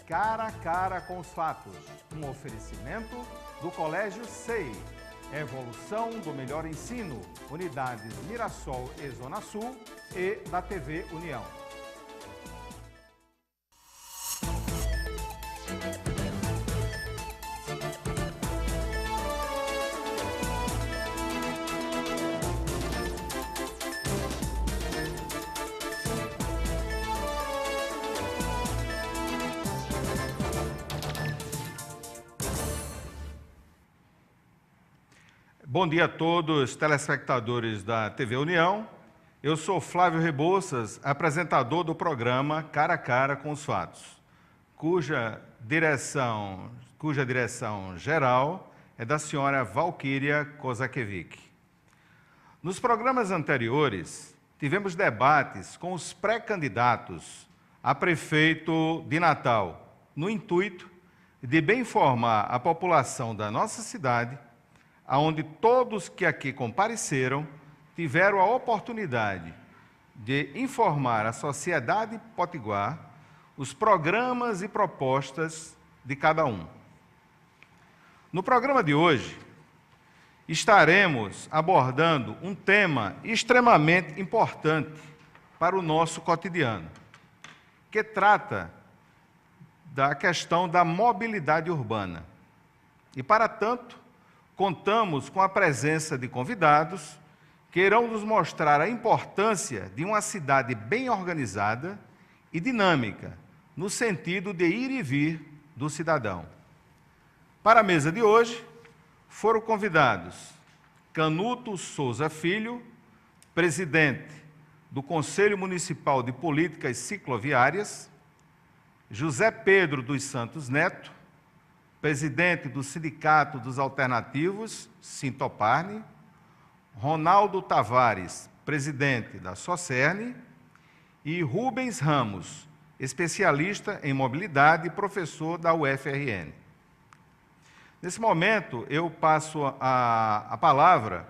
Cara a Cara com os Fatos, um oferecimento do Colégio SEI, Evolução do Melhor Ensino, Unidades Mirassol e Zona Sul e da TV União. Bom dia a todos, telespectadores da TV União. Eu sou Flávio Rebouças, apresentador do programa Cara a Cara com os Fatos, cuja direção geral é da senhora Valquíria Kozakiewicz. Nos programas anteriores, tivemos debates com os pré-candidatos a prefeito de Natal, no intuito de bem informar a população da nossa cidade, onde todos que aqui compareceram tiveram a oportunidade de informar a sociedade potiguar os programas e propostas de cada um. No programa de hoje, estaremos abordando um tema extremamente importante para o nosso cotidiano, que trata da questão da mobilidade urbana. E, para tanto, contamos com a presença de convidados que irão nos mostrar a importância de uma cidade bem organizada e dinâmica, no sentido de ir e vir do cidadão. Para a mesa de hoje, foram convidados Canuto Souza Filho, presidente do Conselho Municipal de Políticas Cicloviárias, José Pedro dos Santos Neto, presidente do Sindicato dos Alternativos, Sintoparne, Ronaldo Tavares, presidente da Socerne, e Rubens Ramos, especialista em mobilidade e professor da UFRN. Nesse momento, eu passo a palavra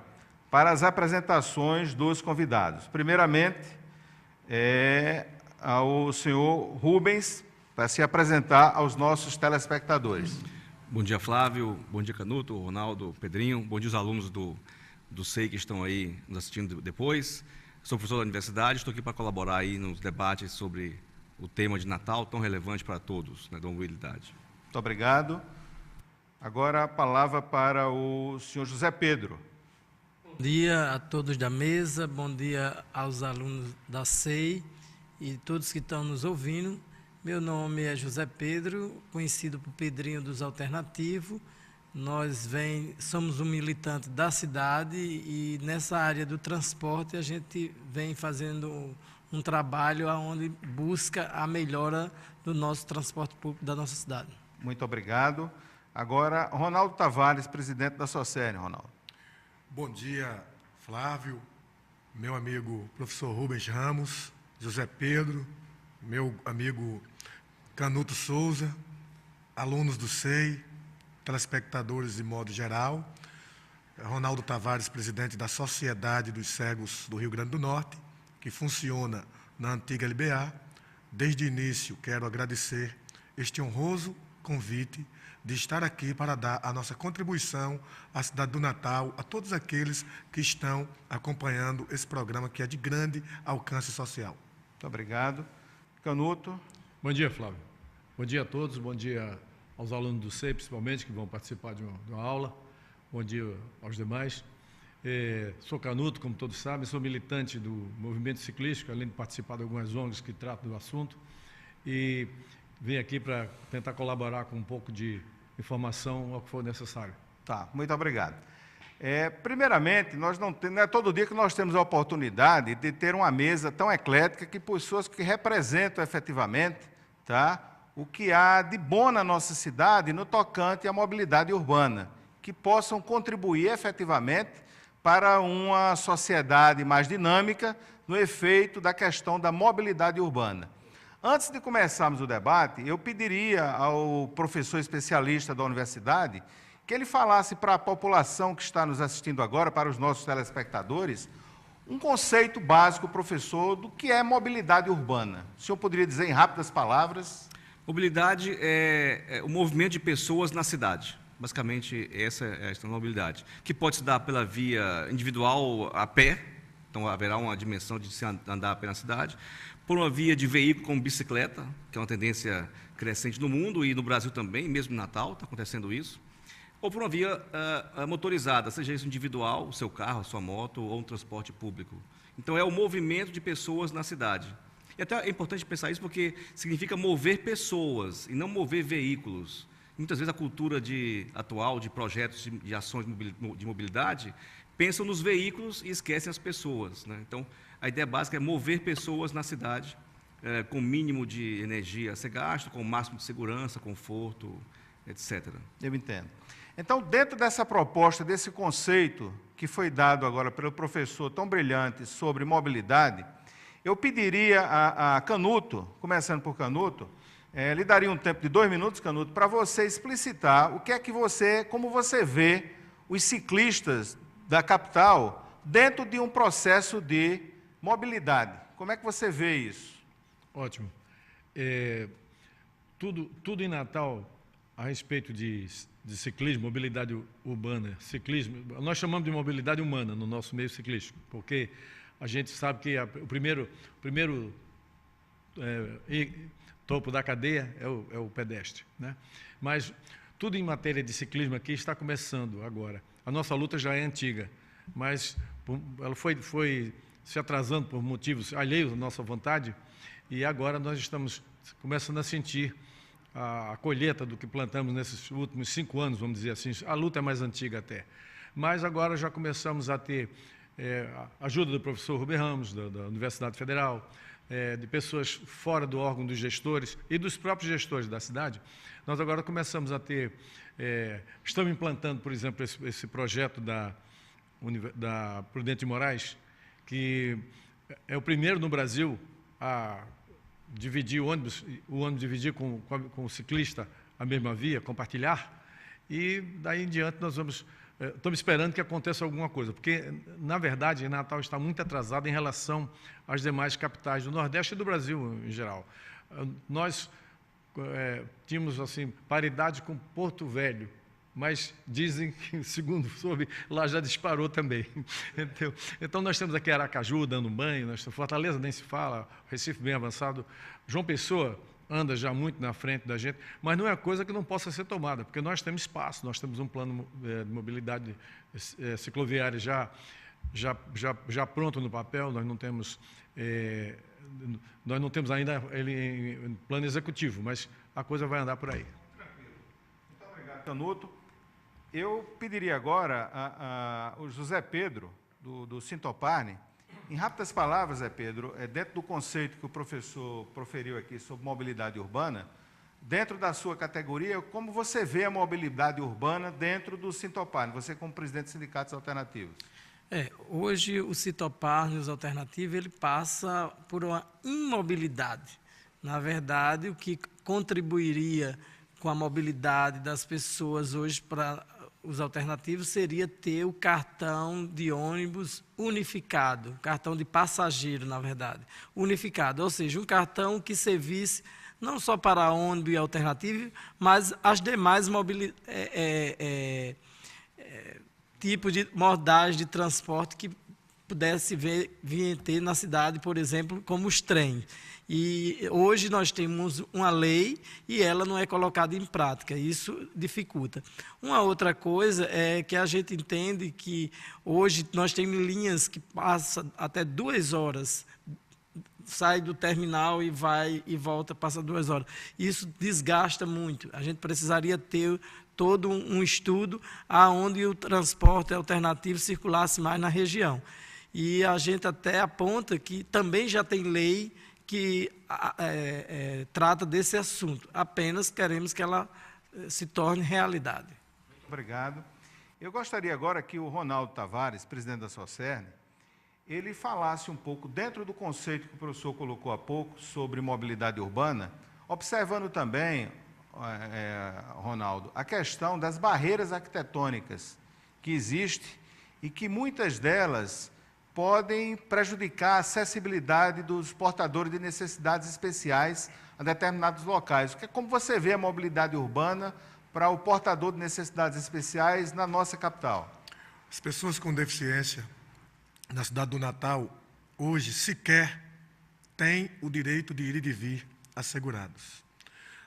para as apresentações dos convidados. Primeiramente, ao senhor Rubens, para se apresentar aos nossos telespectadores. Bom dia, Flávio. Bom dia, Canuto, Ronaldo, Pedrinho. Bom dia aos alunos do SEI que estão aí nos assistindo depois. Sou professor da universidade, estou aqui para colaborar aí nos debates sobre o tema de Natal, tão relevante para todos, né, da mobilidade. Muito obrigado. Agora a palavra para o senhor José Pedro. Bom dia a todos da mesa, bom dia aos alunos da SEI e todos que estão nos ouvindo. Meu nome é José Pedro, conhecido por Pedrinho dos Alternativos. Nós somos um militante da cidade e nessa área do transporte a gente vem fazendo um trabalho onde busca a melhora do nosso transporte público da nossa cidade. Muito obrigado. Agora, Ronaldo Tavares, presidente da Socerne. Ronaldo. Bom dia, Flávio, meu amigo professor Rubens Ramos, José Pedro, meu amigo Canuto Souza, alunos do SEI, telespectadores de modo geral, Ronaldo Tavares, presidente da Sociedade dos Cegos do Rio Grande do Norte, que funciona na antiga LBA. Desde o início, quero agradecer este honroso convite de estar aqui para dar a nossa contribuição à cidade do Natal, a todos aqueles que estão acompanhando esse programa que é de grande alcance social. Muito obrigado. Canuto. Bom dia, Flávio. Bom dia a todos, bom dia aos alunos do SEI, principalmente, que vão participar de uma aula. Bom dia aos demais. Sou Canuto, como todos sabem, sou militante do movimento ciclístico, além de participar de algumas ONGs que tratam do assunto. E vim aqui para tentar colaborar com um pouco de informação ao que for necessário. Tá, muito obrigado. Primeiramente, não é todo dia que nós temos a oportunidade de ter uma mesa tão eclética que pessoas que representam efetivamente, tá, o que há de bom na nossa cidade no tocante à mobilidade urbana, que possam contribuir efetivamente para uma sociedade mais dinâmica no efeito da questão da mobilidade urbana. Antes de começarmos o debate, eu pediria ao professor especialista da universidade que ele falasse para a população que está nos assistindo agora, para os nossos telespectadores, um conceito básico, professor, do que é mobilidade urbana. O senhor poderia dizer em rápidas palavras? Mobilidade é o movimento de pessoas na cidade. Basicamente, essa é a questão da mobilidade, que pode se dar pela via individual a pé, então haverá uma dimensão de se andar a pé na cidade, por uma via de veículo como bicicleta, que é uma tendência crescente no mundo e no Brasil também, mesmo em Natal está acontecendo isso, ou por uma via motorizada, seja isso individual, o seu carro, a sua moto ou um transporte público. Então, é o movimento de pessoas na cidade. E até é importante pensar isso porque significa mover pessoas e não mover veículos. Muitas vezes a cultura atual de projetos de ações de mobilidade pensam nos veículos e esquecem as pessoas, né? Então, a ideia básica é mover pessoas na cidade com o mínimo de energia a ser gasto, com o máximo de segurança, conforto, etc. Eu entendo. Então, dentro dessa proposta, desse conceito que foi dado agora pelo professor tão brilhante sobre mobilidade, eu pediria a Canuto, começando por Canuto, lhe daria um tempo de 2 minutos, Canuto, para você explicitar o que é que como você vê os ciclistas da capital dentro de um processo de mobilidade. Como é que você vê isso? Ótimo. Tudo em Natal a respeito de ciclismo, mobilidade urbana, ciclismo, nós chamamos de mobilidade humana no nosso meio ciclístico, porque a gente sabe que o primeiro topo da cadeia é o pedestre, né? Mas tudo em matéria de ciclismo aqui está começando agora. A nossa luta já é antiga, mas ela foi se atrasando por motivos alheios à nossa vontade, e agora nós estamos começando a sentir a colheita do que plantamos nesses últimos 5 anos, vamos dizer assim. A luta é mais antiga até. Mas agora já começamos a ter a ajuda do professor Rubem Ramos, da Universidade Federal, de pessoas fora do órgão dos gestores e dos próprios gestores da cidade. Nós agora começamos a ter, estamos implantando, por exemplo, esse projeto da Prudente de Moraes, que é o primeiro no Brasil a dividir o ônibus dividir com o ciclista a mesma via, compartilhar, e daí em diante nós estamos esperando que aconteça alguma coisa, porque, na verdade, Natal está muito atrasado em relação às demais capitais do Nordeste e do Brasil em geral. Nós tínhamos assim, paridade com Porto Velho, mas dizem que, segundo soube, lá já disparou também. Então, nós temos aqui Aracaju dando banho, Fortaleza nem se fala, Recife bem avançado, João Pessoa anda já muito na frente da gente, mas não é coisa que não possa ser tomada, porque nós temos espaço, nós temos um plano de mobilidade cicloviária já pronto no papel, nós não temos ainda ele em plano executivo, mas a coisa vai andar por aí. Tranquilo. Muito obrigado, Canuto. Eu pediria agora ao José Pedro, do Sintoparne, em rápidas palavras, Zé Pedro, dentro do conceito que o professor proferiu aqui sobre mobilidade urbana, dentro da sua categoria, como você vê a mobilidade urbana dentro do Sintoparne, você como presidente dos sindicatos alternativos? Hoje o Sintoparne, os alternativos, ele passa por uma imobilidade. Na verdade, o que contribuiria com a mobilidade das pessoas hoje para os alternativos seria ter o cartão de ônibus unificado, cartão de passageiro, na verdade, unificado, ou seja, um cartão que servisse não só para ônibus e alternativo, mas as demais tipos de modais de transporte que pudesse vir ter na cidade, por exemplo, como os trens. E hoje nós temos uma lei e ela não é colocada em prática, isso dificulta. Uma outra coisa é que a gente entende que hoje nós temos linhas que passam até 2 horas, sai do terminal e vai e volta, passa 2 horas. Isso desgasta muito, a gente precisaria ter todo um estudo aonde o transporte alternativo circulasse mais na região. E a gente até aponta que também já tem lei que trata desse assunto. Apenas queremos que ela se torne realidade. Muito obrigado. Eu gostaria agora que o Ronaldo Tavares, presidente da Socern, ele falasse um pouco, dentro do conceito que o professor colocou há pouco, sobre mobilidade urbana, observando também, Ronaldo, a questão das barreiras arquitetônicas que existem e que muitas delas podem prejudicar a acessibilidade dos portadores de necessidades especiais a determinados locais. Como você vê a mobilidade urbana para o portador de necessidades especiais na nossa capital? As pessoas com deficiência na cidade do Natal, hoje, sequer têm o direito de ir e de vir assegurados.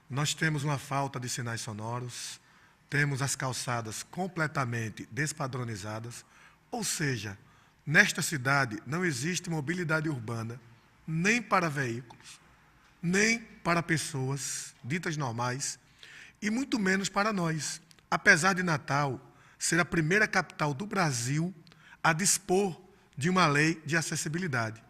Nós temos uma falta de sinais sonoros, temos as calçadas completamente despadronizadas, ou seja, nesta cidade não existe mobilidade urbana, nem para veículos, nem para pessoas ditas normais, e muito menos para nós, apesar de Natal ser a primeira capital do Brasil a dispor de uma lei de acessibilidade.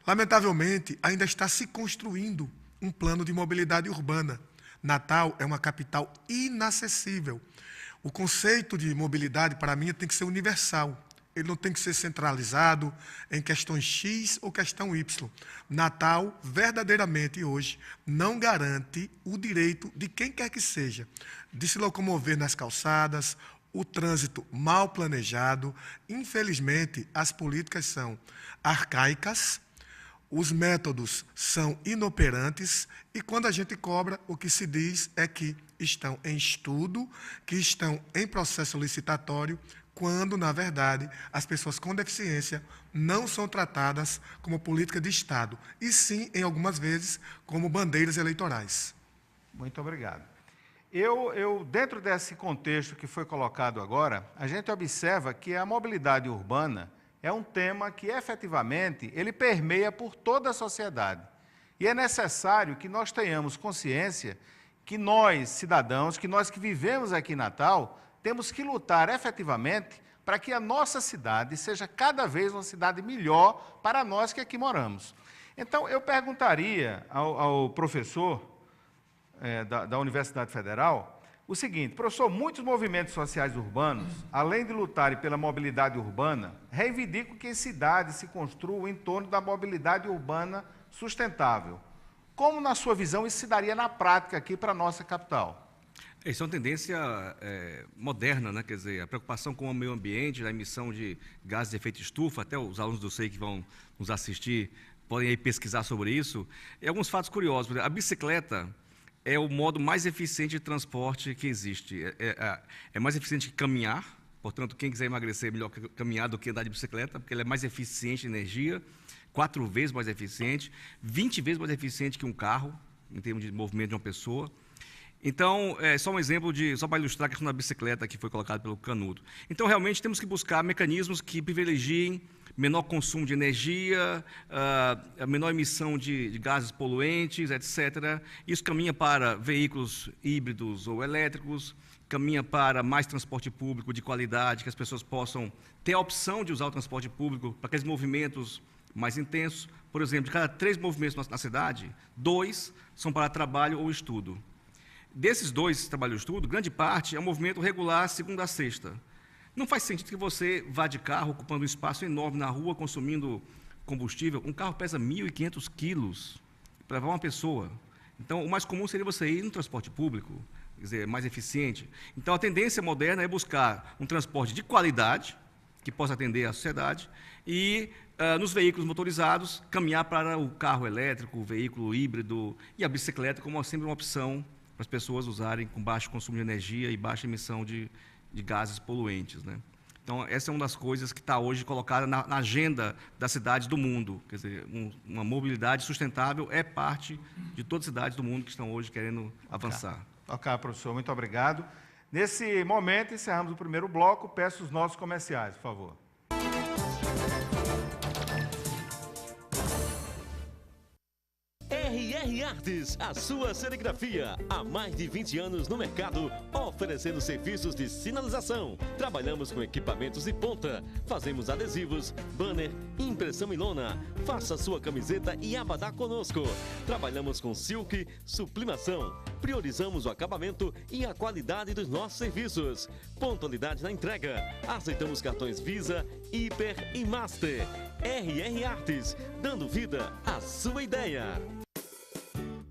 Lamentavelmente, ainda está se construindo um plano de mobilidade urbana. Natal é uma capital inacessível. O conceito de mobilidade, para mim, tem que ser universal. Ele não tem que ser centralizado em questões X ou questão Y. Natal, verdadeiramente, hoje, não garante o direito de quem quer que seja de se locomover nas calçadas, o trânsito mal planejado. Infelizmente, as políticas são arcaicas, os métodos são inoperantes e, quando a gente cobra, o que se diz é que estão em estudo, que estão em processo licitatório, quando, na verdade, as pessoas com deficiência não são tratadas como política de Estado, e sim, em algumas vezes, como bandeiras eleitorais. Muito obrigado. Dentro desse contexto que foi colocado agora, a gente observa que a mobilidade urbana é um tema que, efetivamente, ele permeia por toda a sociedade. E é necessário que nós tenhamos consciência que nós, cidadãos, que nós que vivemos aqui em Natal, temos que lutar efetivamente para que a nossa cidade seja cada vez uma cidade melhor para nós que aqui moramos. Então, eu perguntaria ao professor da Universidade Federal o seguinte: professor, muitos movimentos sociais urbanos, além de lutarem pela mobilidade urbana, reivindicam que as cidades se construam em torno da mobilidade urbana sustentável. Como, na sua visão, isso se daria na prática aqui para a nossa capital? Isso é uma tendência moderna, né? Quer dizer, a preocupação com o meio ambiente, a emissão de gases de efeito estufa, até os alunos do SEI que vão nos assistir podem aí pesquisar sobre isso. E alguns fatos curiosos: por exemplo, a bicicleta é o modo mais eficiente de transporte que existe. É mais eficiente que caminhar, portanto, quem quiser emagrecer é melhor caminhar do que andar de bicicleta, porque ele é mais eficiente em energia, 4 vezes mais eficiente, 20 vezes mais eficiente que um carro, em termos de movimento de uma pessoa. Então, só um exemplo só para ilustrar a questão da bicicleta que foi colocado pelo Canuto. Então, realmente, temos que buscar mecanismos que privilegiem menor consumo de energia, a menor emissão de gases poluentes, etc. Isso caminha para veículos híbridos ou elétricos, caminha para mais transporte público de qualidade, que as pessoas possam ter a opção de usar o transporte público para aqueles movimentos mais intensos. Por exemplo, de cada 3 movimentos na cidade, 2 são para trabalho ou estudo. Desses 2, trabalho ou estudo, grande parte é um movimento regular, segunda a sexta. Não faz sentido que você vá de carro, ocupando um espaço enorme na rua, consumindo combustível. Um carro pesa 1.500 quilos para levar uma pessoa. Então, o mais comum seria você ir no transporte público, quer dizer, mais eficiente. Então, a tendência moderna é buscar um transporte de qualidade, que possa atender a sociedade, e, nos veículos motorizados, caminhar para o carro elétrico, o veículo híbrido e a bicicleta como sempre uma opção para as pessoas usarem com baixo consumo de energia e baixa emissão de gases poluentes, né? Então, essa é uma das coisas que está hoje colocada na agenda das cidades do mundo. Quer dizer, uma mobilidade sustentável é parte de todas as cidades do mundo que estão hoje querendo avançar. Ok, professor, muito obrigado. Nesse momento, encerramos o primeiro bloco. Peço os nossos comerciais, por favor. RR Artes, a sua serigrafia. Há mais de 20 anos no mercado, oferecendo serviços de sinalização. Trabalhamos com equipamentos de ponta. Fazemos adesivos, banner, impressão em lona. Faça sua camiseta e abadá conosco. Trabalhamos com silk, sublimação. Priorizamos o acabamento e a qualidade dos nossos serviços. Pontualidade na entrega. Aceitamos cartões Visa, Hiper e Master. RR Artes, dando vida à sua ideia.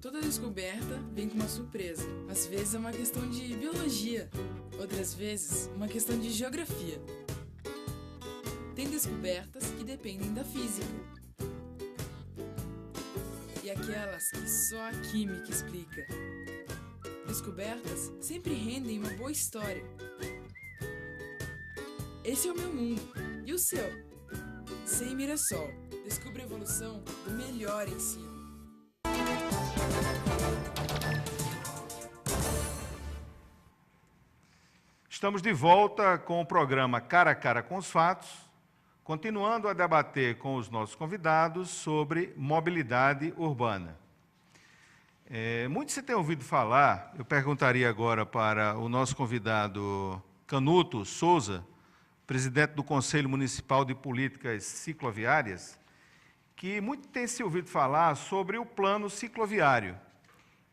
Toda descoberta vem com uma surpresa. Às vezes é uma questão de biologia, outras vezes uma questão de geografia. Tem descobertas que dependem da física. E aquelas que só a química explica. Descobertas sempre rendem uma boa história. Esse é o meu mundo. E o seu? Sem Mirassol. Descubra a evolução do melhor ensino. Estamos de volta com o programa Cara a Cara com os Fatos, continuando a debater com os nossos convidados sobre mobilidade urbana. Muito se tem ouvido falar, eu perguntaria agora para o nosso convidado Canuto Souza, presidente do Conselho Municipal de Políticas Cicloviárias, que muito tem se ouvido falar sobre o plano cicloviário,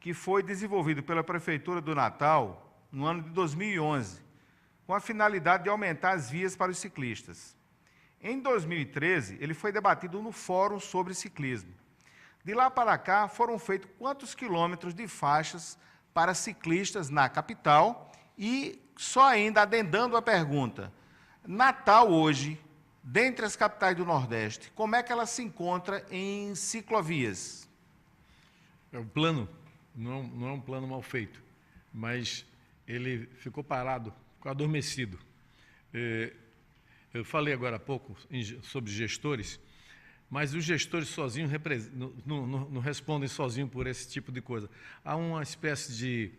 que foi desenvolvido pela Prefeitura do Natal no ano de 2011, com a finalidade de aumentar as vias para os ciclistas. Em 2013, ele foi debatido no Fórum sobre Ciclismo. De lá para cá, foram feitos quantos quilômetros de faixas para ciclistas na capital e, só ainda adendando a pergunta, Natal hoje, dentre as capitais do Nordeste, como é que ela se encontra em ciclovias? O plano não é um plano mal feito, mas ele ficou parado, ficou adormecido. Eu falei agora há pouco sobre gestores, mas os gestores sozinhos não respondem sozinhos por esse tipo de coisa. Há uma espécie de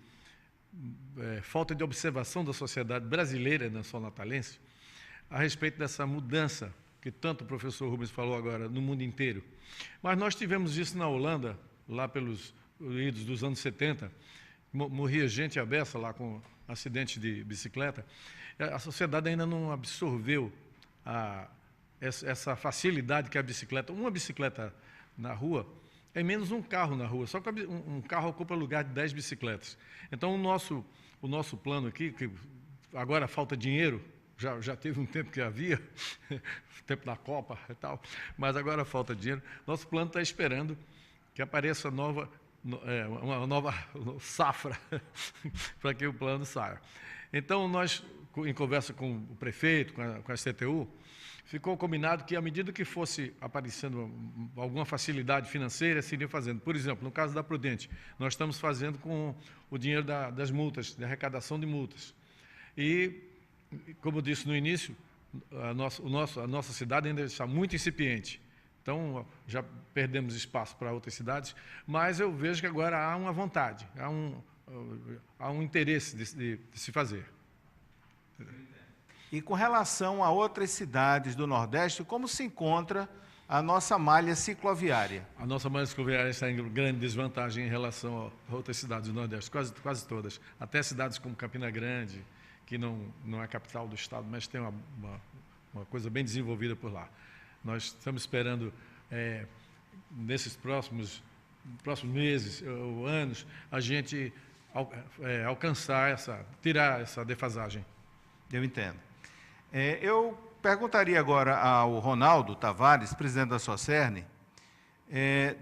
falta de observação da sociedade brasileira, não só natalense, a respeito dessa mudança que tanto o professor Rubens falou agora no mundo inteiro. Mas nós tivemos isso na Holanda, lá pelos idos dos anos 70, morria gente à beça lá com acidente de bicicleta. A sociedade ainda não absorveu essa facilidade que a bicicleta... Uma bicicleta na rua é menos um carro na rua, só que um carro ocupa lugar de 10 bicicletas. Então, o nosso plano aqui, que agora falta dinheiro, já teve um tempo que havia, tempo da Copa e tal, mas agora falta dinheiro. Nosso plano está esperando que apareça uma nova safra para que o plano saia. Então, nós, em conversa com o prefeito, com a CTU, ficou combinado que, à medida que fosse aparecendo alguma facilidade financeira, se iria fazendo. Por exemplo, no caso da Prudente, nós estamos fazendo com o dinheiro das multas, da arrecadação de multas. E, como eu disse no início, a nossa cidade ainda está muito incipiente. Então, já perdemos espaço para outras cidades, mas eu vejo que agora há uma vontade, há um interesse de se fazer. E com relação a outras cidades do Nordeste, como se encontra a nossa malha cicloviária? A nossa malha cicloviária está em grande desvantagem em relação a outras cidades do Nordeste, quase todas. Até cidades como Campina Grande, que não é a capital do estado, mas tem uma coisa bem desenvolvida por lá. Nós estamos esperando, nesses próximos meses ou anos, a gente alcançar tirar essa defasagem. Eu entendo. Eu perguntaria agora ao Ronaldo Tavares, presidente da Socern,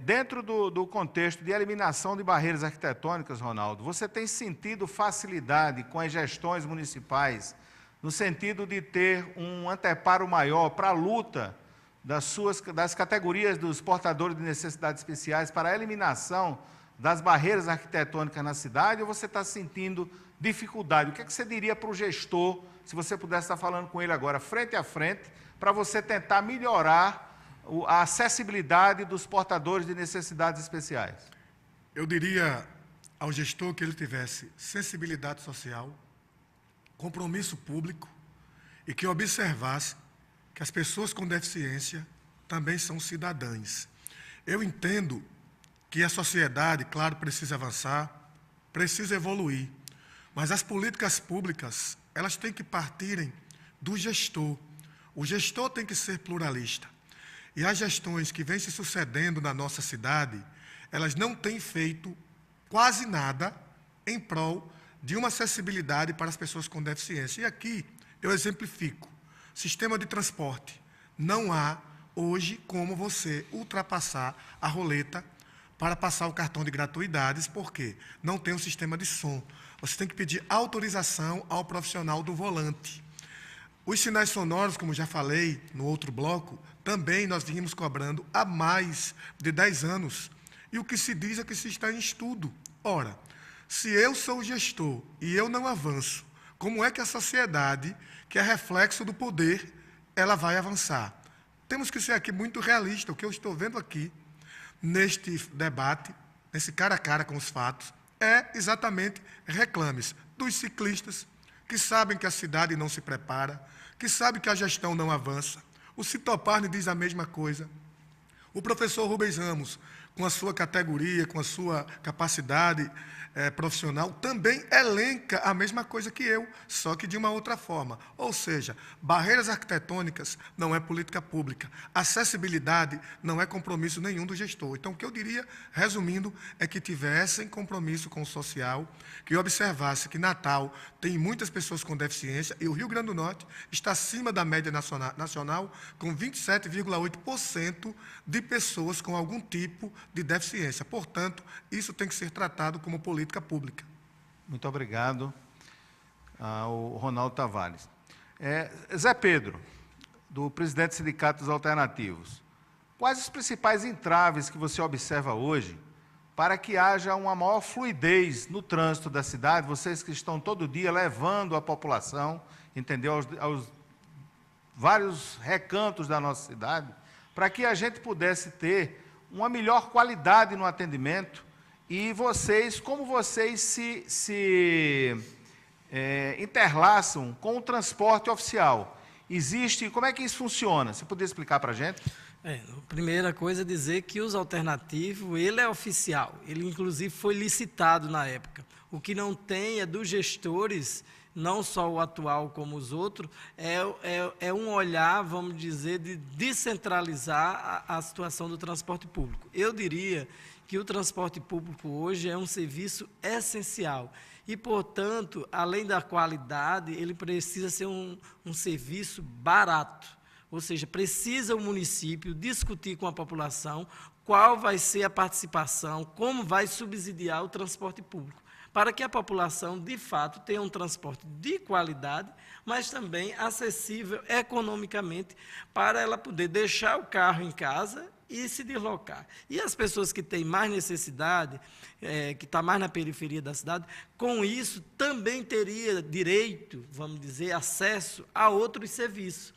dentro do contexto de eliminação de barreiras arquitetônicas, Ronaldo, você tem sentido facilidade com as gestões municipais no sentido de ter um anteparo maior para a luta das categorias dos portadores de necessidades especiais para a eliminação das barreiras arquitetônicas na cidade, ou você está sentindo dificuldade? O que você diria para o gestor, se você pudesse estar falando com ele agora, frente a frente, para você tentar melhorar a acessibilidade dos portadores de necessidades especiais? Eu diria ao gestor que ele tivesse sensibilidade social, compromisso público e que observasse que as pessoas com deficiência também são cidadãs. Eu entendo que a sociedade, claro, precisa avançar, precisa evoluir, mas as políticas públicas, elas têm que partirem do gestor. O gestor tem que ser pluralista. E as gestões que vêm se sucedendo na nossa cidade, elas não têm feito quase nada em prol de uma acessibilidade para as pessoas com deficiência. E aqui eu exemplifico. Sistema de transporte. Não há, hoje, como você ultrapassar a roleta para passar o cartão de gratuidades, porque não tem um sistema de som. Você tem que pedir autorização ao profissional do volante. Os sinais sonoros, como já falei no outro bloco, também nós vínhamos cobrando há mais de 10 anos. E o que se diz é que se está em estudo. Ora, se eu sou o gestor e eu não avanço, como é que a sociedade, que é reflexo do poder, ela vai avançar? Temos que ser aqui muito realistas. O que eu estou vendo aqui, neste debate, nesse cara a cara com os fatos, é exatamente reclames dos ciclistas, que sabem que a cidade não se prepara, que sabem que a gestão não avança. O Citoparne diz a mesma coisa. O professor Rubens Ramos, com a sua categoria, com a sua capacidade profissional, também elenca a mesma coisa que eu, só que de uma outra forma. Ou seja, barreiras arquitetônicas não é política pública, acessibilidade não é compromisso nenhum do gestor. Então, o que eu diria, resumindo, é que tivessem compromisso com o social, que observasse que Natal tem muitas pessoas com deficiência e o Rio Grande do Norte está acima da média nacional com 27,8% de pessoas com algum tipo de deficiência. Portanto, isso tem que ser tratado como política pública. Muito obrigado ao Ronaldo Tavares. Zé Pedro, do presidente do Sindicato dos Alternativos, quais os principais entraves que você observa hoje para que haja uma maior fluidez no trânsito da cidade, vocês que estão todo dia levando a população, entendeu, aos vários recantos da nossa cidade, para que a gente pudesse ter uma melhor qualidade no atendimento e vocês, como vocês se interlaçam com o transporte oficial? Como é que isso funciona? Você poderia explicar para a gente? A primeira coisa é dizer que os alternativos, ele é oficial, ele inclusive foi licitado na época. O que não tem é dos gestores, não só o atual como os outros, é um olhar, vamos dizer, de descentralizar a situação do transporte público. Eu diria que o transporte público hoje é um serviço essencial e, portanto, além da qualidade, ele precisa ser um serviço barato. Ou seja, precisa o município discutir com a população qual vai ser a participação, como vai subsidiar o transporte público, para que a população, de fato, tenha um transporte de qualidade, mas também acessível economicamente, para ela poder deixar o carro em casa e se deslocar. E as pessoas que têm mais necessidade, que estão mais na periferia da cidade, com isso também teria direito, vamos dizer, acesso a outros serviços,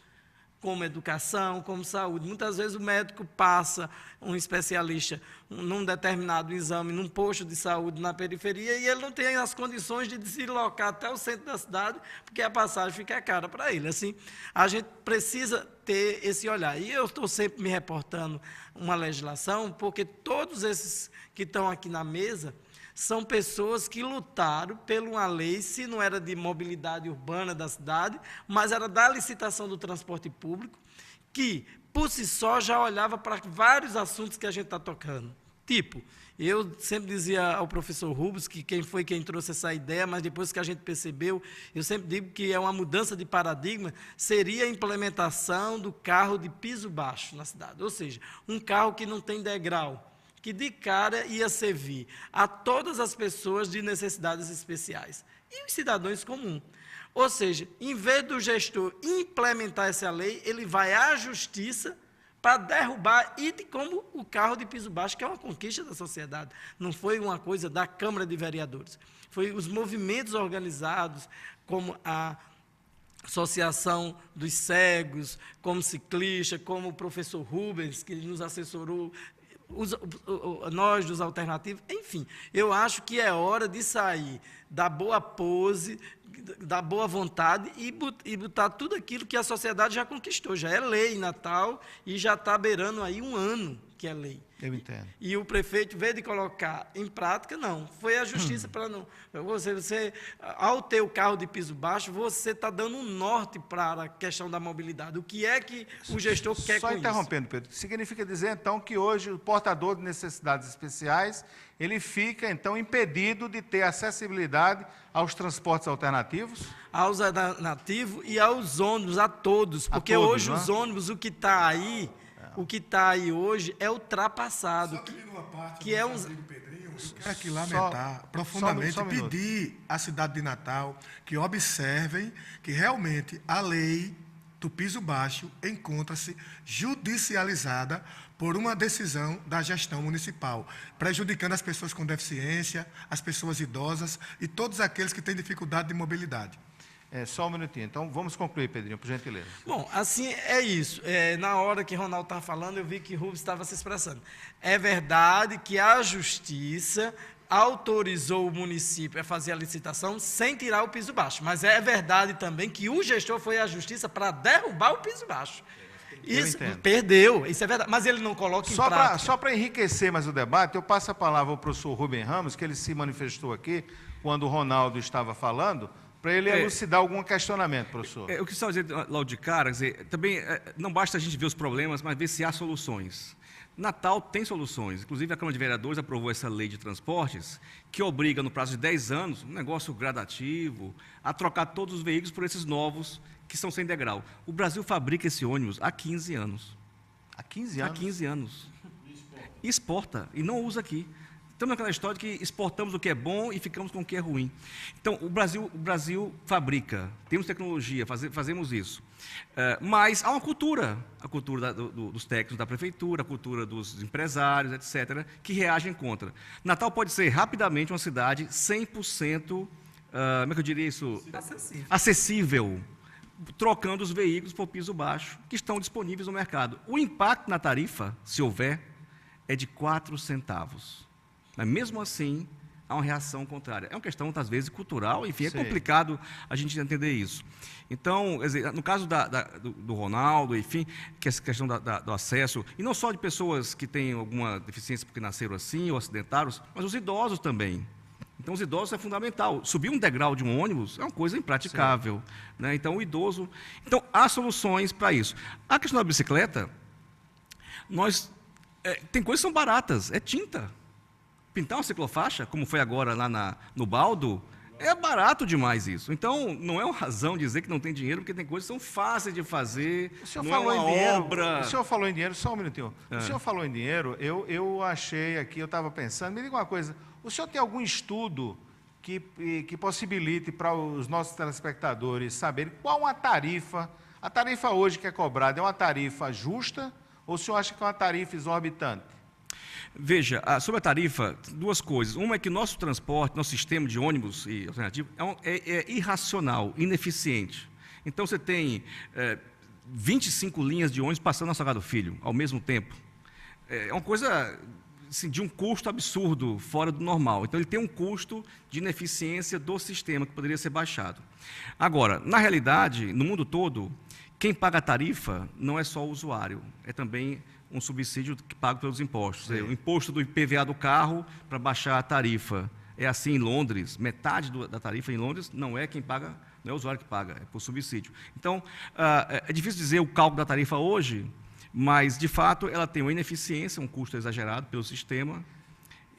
como educação, como saúde. Muitas vezes o médico passa, um especialista, num determinado exame, num posto de saúde na periferia, e ele não tem as condições de se deslocar até o centro da cidade, porque a passagem fica cara para ele. Assim, a gente precisa ter esse olhar. E eu estou sempre me reportando uma legislação, porque todos esses que estão aqui na mesa são pessoas que lutaram por uma lei, se não era de mobilidade urbana da cidade, mas era da licitação do transporte público, que, por si só, já olhava para vários assuntos que a gente está tocando. Tipo, eu sempre dizia ao professor Rubens, que quem trouxe essa ideia, mas depois que a gente percebeu, eu sempre digo que é uma mudança de paradigma, seria a implementação do carro de piso baixo na cidade, ou seja, um carro que não tem degrau, que de cara ia servir a todas as pessoas de necessidades especiais e os cidadãos comuns. Ou seja, em vez do gestor implementar essa lei, ele vai à justiça para derrubar itens como o carro de piso baixo, que é uma conquista da sociedade. Não foi uma coisa da Câmara de Vereadores. Foi os movimentos organizados, como a Associação dos Cegos, como ciclista, como o professor Rubens, que nos assessorou, nós dos alternativos, enfim, eu acho que é hora de sair da boa pose, da boa vontade e botar tudo aquilo que a sociedade já conquistou. Já é lei em Natal e já está beirando aí um ano que é lei. Eu entendo. E o prefeito, em vez de colocar em prática, não. Foi a justiça para não. Você, ao ter o carro de piso baixo, você está dando um norte para a questão da mobilidade. O que é que o gestor quer com isso? Só interrompendo, Pedro. Significa dizer, então, que hoje o portador de necessidades especiais, ele fica, então, impedido de ter acessibilidade aos transportes alternativos? Aos alternativos e aos ônibus, a todos. Porque hodos, hoje os ônibus, o que está aí, O que está aí hoje é ultrapassado. Só pedindo uma parte, que é uns... Pedrinho, eu quero aqui lamentar profundamente, só um minuto. pedir à cidade de Natal que observem que realmente a lei do piso baixo encontra-se judicializada por uma decisão da gestão municipal, prejudicando as pessoas com deficiência, as pessoas idosas e todos aqueles que têm dificuldade de mobilidade. Só um minutinho. Então, vamos concluir, Pedrinho, por gentileza. Bom, assim é isso. Na hora que Ronaldo estava falando, eu vi que Rubens estava se expressando. É verdade que a Justiça autorizou o município a fazer a licitação sem tirar o piso baixo, mas é verdade também que o gestor foi à Justiça para derrubar o piso baixo. Isso, perdeu, isso é verdade, mas ele não coloca em prática. Só para enriquecer mais o debate, eu passo a palavra ao professor Rubem Ramos, que ele se manifestou aqui quando o Ronaldo estava falando, para ele elucidar algum questionamento, professor. Eu quis só dizer logo de cara, também não basta a gente ver os problemas, mas ver se há soluções. Natal tem soluções, inclusive a Câmara de Vereadores aprovou essa lei de transportes que obriga, no prazo de 10 anos, um negócio gradativo, a trocar todos os veículos por esses novos que são sem degrau. O Brasil fabrica esse ônibus há 15 anos. Há 15 anos? Há 15 anos. E exporta, e não usa aqui. Estamos naquela história de que exportamos o que é bom e ficamos com o que é ruim. Então, o Brasil fabrica, temos tecnologia, fazemos isso. Mas há uma cultura, a cultura dos técnicos da prefeitura, a cultura dos empresários, etc., que reagem contra. Natal pode ser rapidamente uma cidade 100%, como é que eu diria isso? Acessível, trocando os veículos por piso baixo, que estão disponíveis no mercado. O impacto na tarifa, se houver, é de 4 centavos. Mas, mesmo assim, há uma reação contrária. É uma questão, às vezes, cultural, enfim, é complicado a gente entender isso. Então, quer dizer, no caso do Ronaldo, enfim, que essa questão do acesso, e não só de pessoas que têm alguma deficiência porque nasceram assim ou acidentaram, mas os idosos também. Então, os idosos é fundamental. Subir um degrau de um ônibus é uma coisa impraticável, né? Então, o idoso... Então, há soluções para isso. A questão da bicicleta, tem coisas que são baratas, é tinta. Pintar uma ciclofaixa, como foi agora lá no Baldo, é barato demais isso. Então, não é uma razão dizer que não tem dinheiro, porque tem coisas que são fáceis de fazer, o senhor não falou é uma em dinheiro, obra... O senhor falou em dinheiro, só um minutinho. O senhor falou em dinheiro, eu achei aqui, eu estava pensando, me diga uma coisa, o senhor tem algum estudo que possibilite para os nossos telespectadores saberem qual a tarifa hoje que é cobrada, é uma tarifa justa ou o senhor acha que é uma tarifa exorbitante? Veja, sobre a tarifa, duas coisas. Uma é que nosso transporte, nosso sistema de ônibus e alternativo é irracional, ineficiente. Então, você tem 25 linhas de ônibus passando na Salgado Filho, ao mesmo tempo. É uma coisa assim, de um custo absurdo, fora do normal. Então, ele tem um custo de ineficiência do sistema que poderia ser baixado. Agora, na realidade, no mundo todo, quem paga a tarifa não é só o usuário, é também um subsídio que paga pelos impostos. O imposto do IPVA do carro para baixar a tarifa. É assim em Londres, metade da tarifa em Londres não é quem paga, não é o usuário que paga, é por subsídio. Então, é difícil dizer o cálculo da tarifa hoje, mas, de fato, ela tem uma ineficiência, um custo exagerado pelo sistema,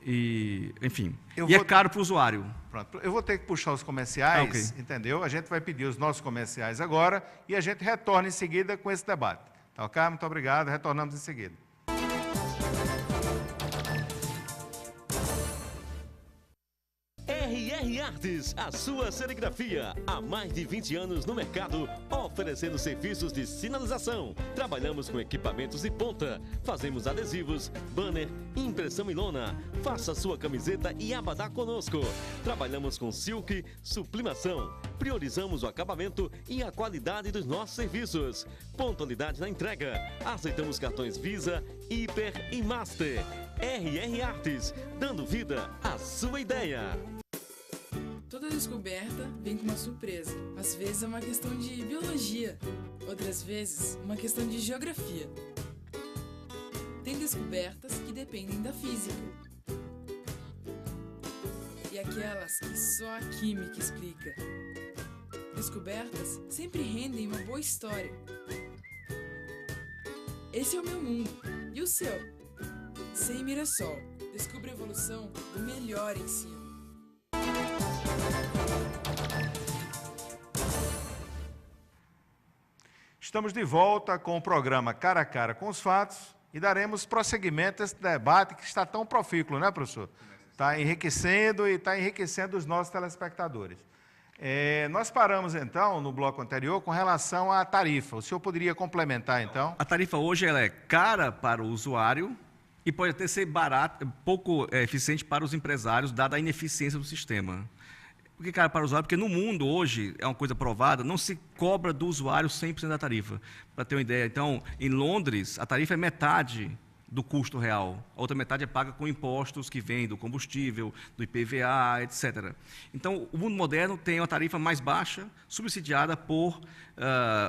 e, enfim, é caro para o usuário. Pronto, eu vou ter que puxar os comerciais, entendeu? A gente vai pedir os nossos comerciais agora e a gente retorna em seguida com esse debate. Tá ok? Muito obrigado, retornamos em seguida. RR Artes, a sua serigrafia. Há mais de 20 anos no mercado, oferecendo serviços de sinalização. Trabalhamos com equipamentos de ponta. Fazemos adesivos, banner, impressão em lona. Faça sua camiseta e abadá conosco. Trabalhamos com silk, sublimação. Priorizamos o acabamento e a qualidade dos nossos serviços. Pontualidade na entrega. Aceitamos cartões Visa, Hiper e Master. RR Artes, dando vida à sua ideia. Toda descoberta vem com uma surpresa. Às vezes é uma questão de biologia, outras vezes uma questão de geografia. Tem descobertas que dependem da física. E aquelas que só a química explica. Descobertas sempre rendem uma boa história. Esse é o meu mundo. E o seu? Sem Mirassol. Descubra a evolução do melhor ensino. Estamos de volta com o programa Cara a Cara com os Fatos e daremos prosseguimento a esse debate que está tão profícuo, né, professor? Está enriquecendo e está enriquecendo os nossos telespectadores. Nós paramos, então, no bloco anterior, com relação à tarifa. O senhor poderia complementar, então? A tarifa hoje ela é cara para o usuário e pode até ser barata, pouco eficiente para os empresários, dada a ineficiência do sistema. Por que cara para o usuário? Porque no mundo, hoje, é uma coisa provada, não se cobra do usuário 100% da tarifa. Para ter uma ideia, então, em Londres, a tarifa é metade do custo real. A outra metade é paga com impostos que vêm do combustível, do IPVA, etc. Então, o mundo moderno tem uma tarifa mais baixa, subsidiada por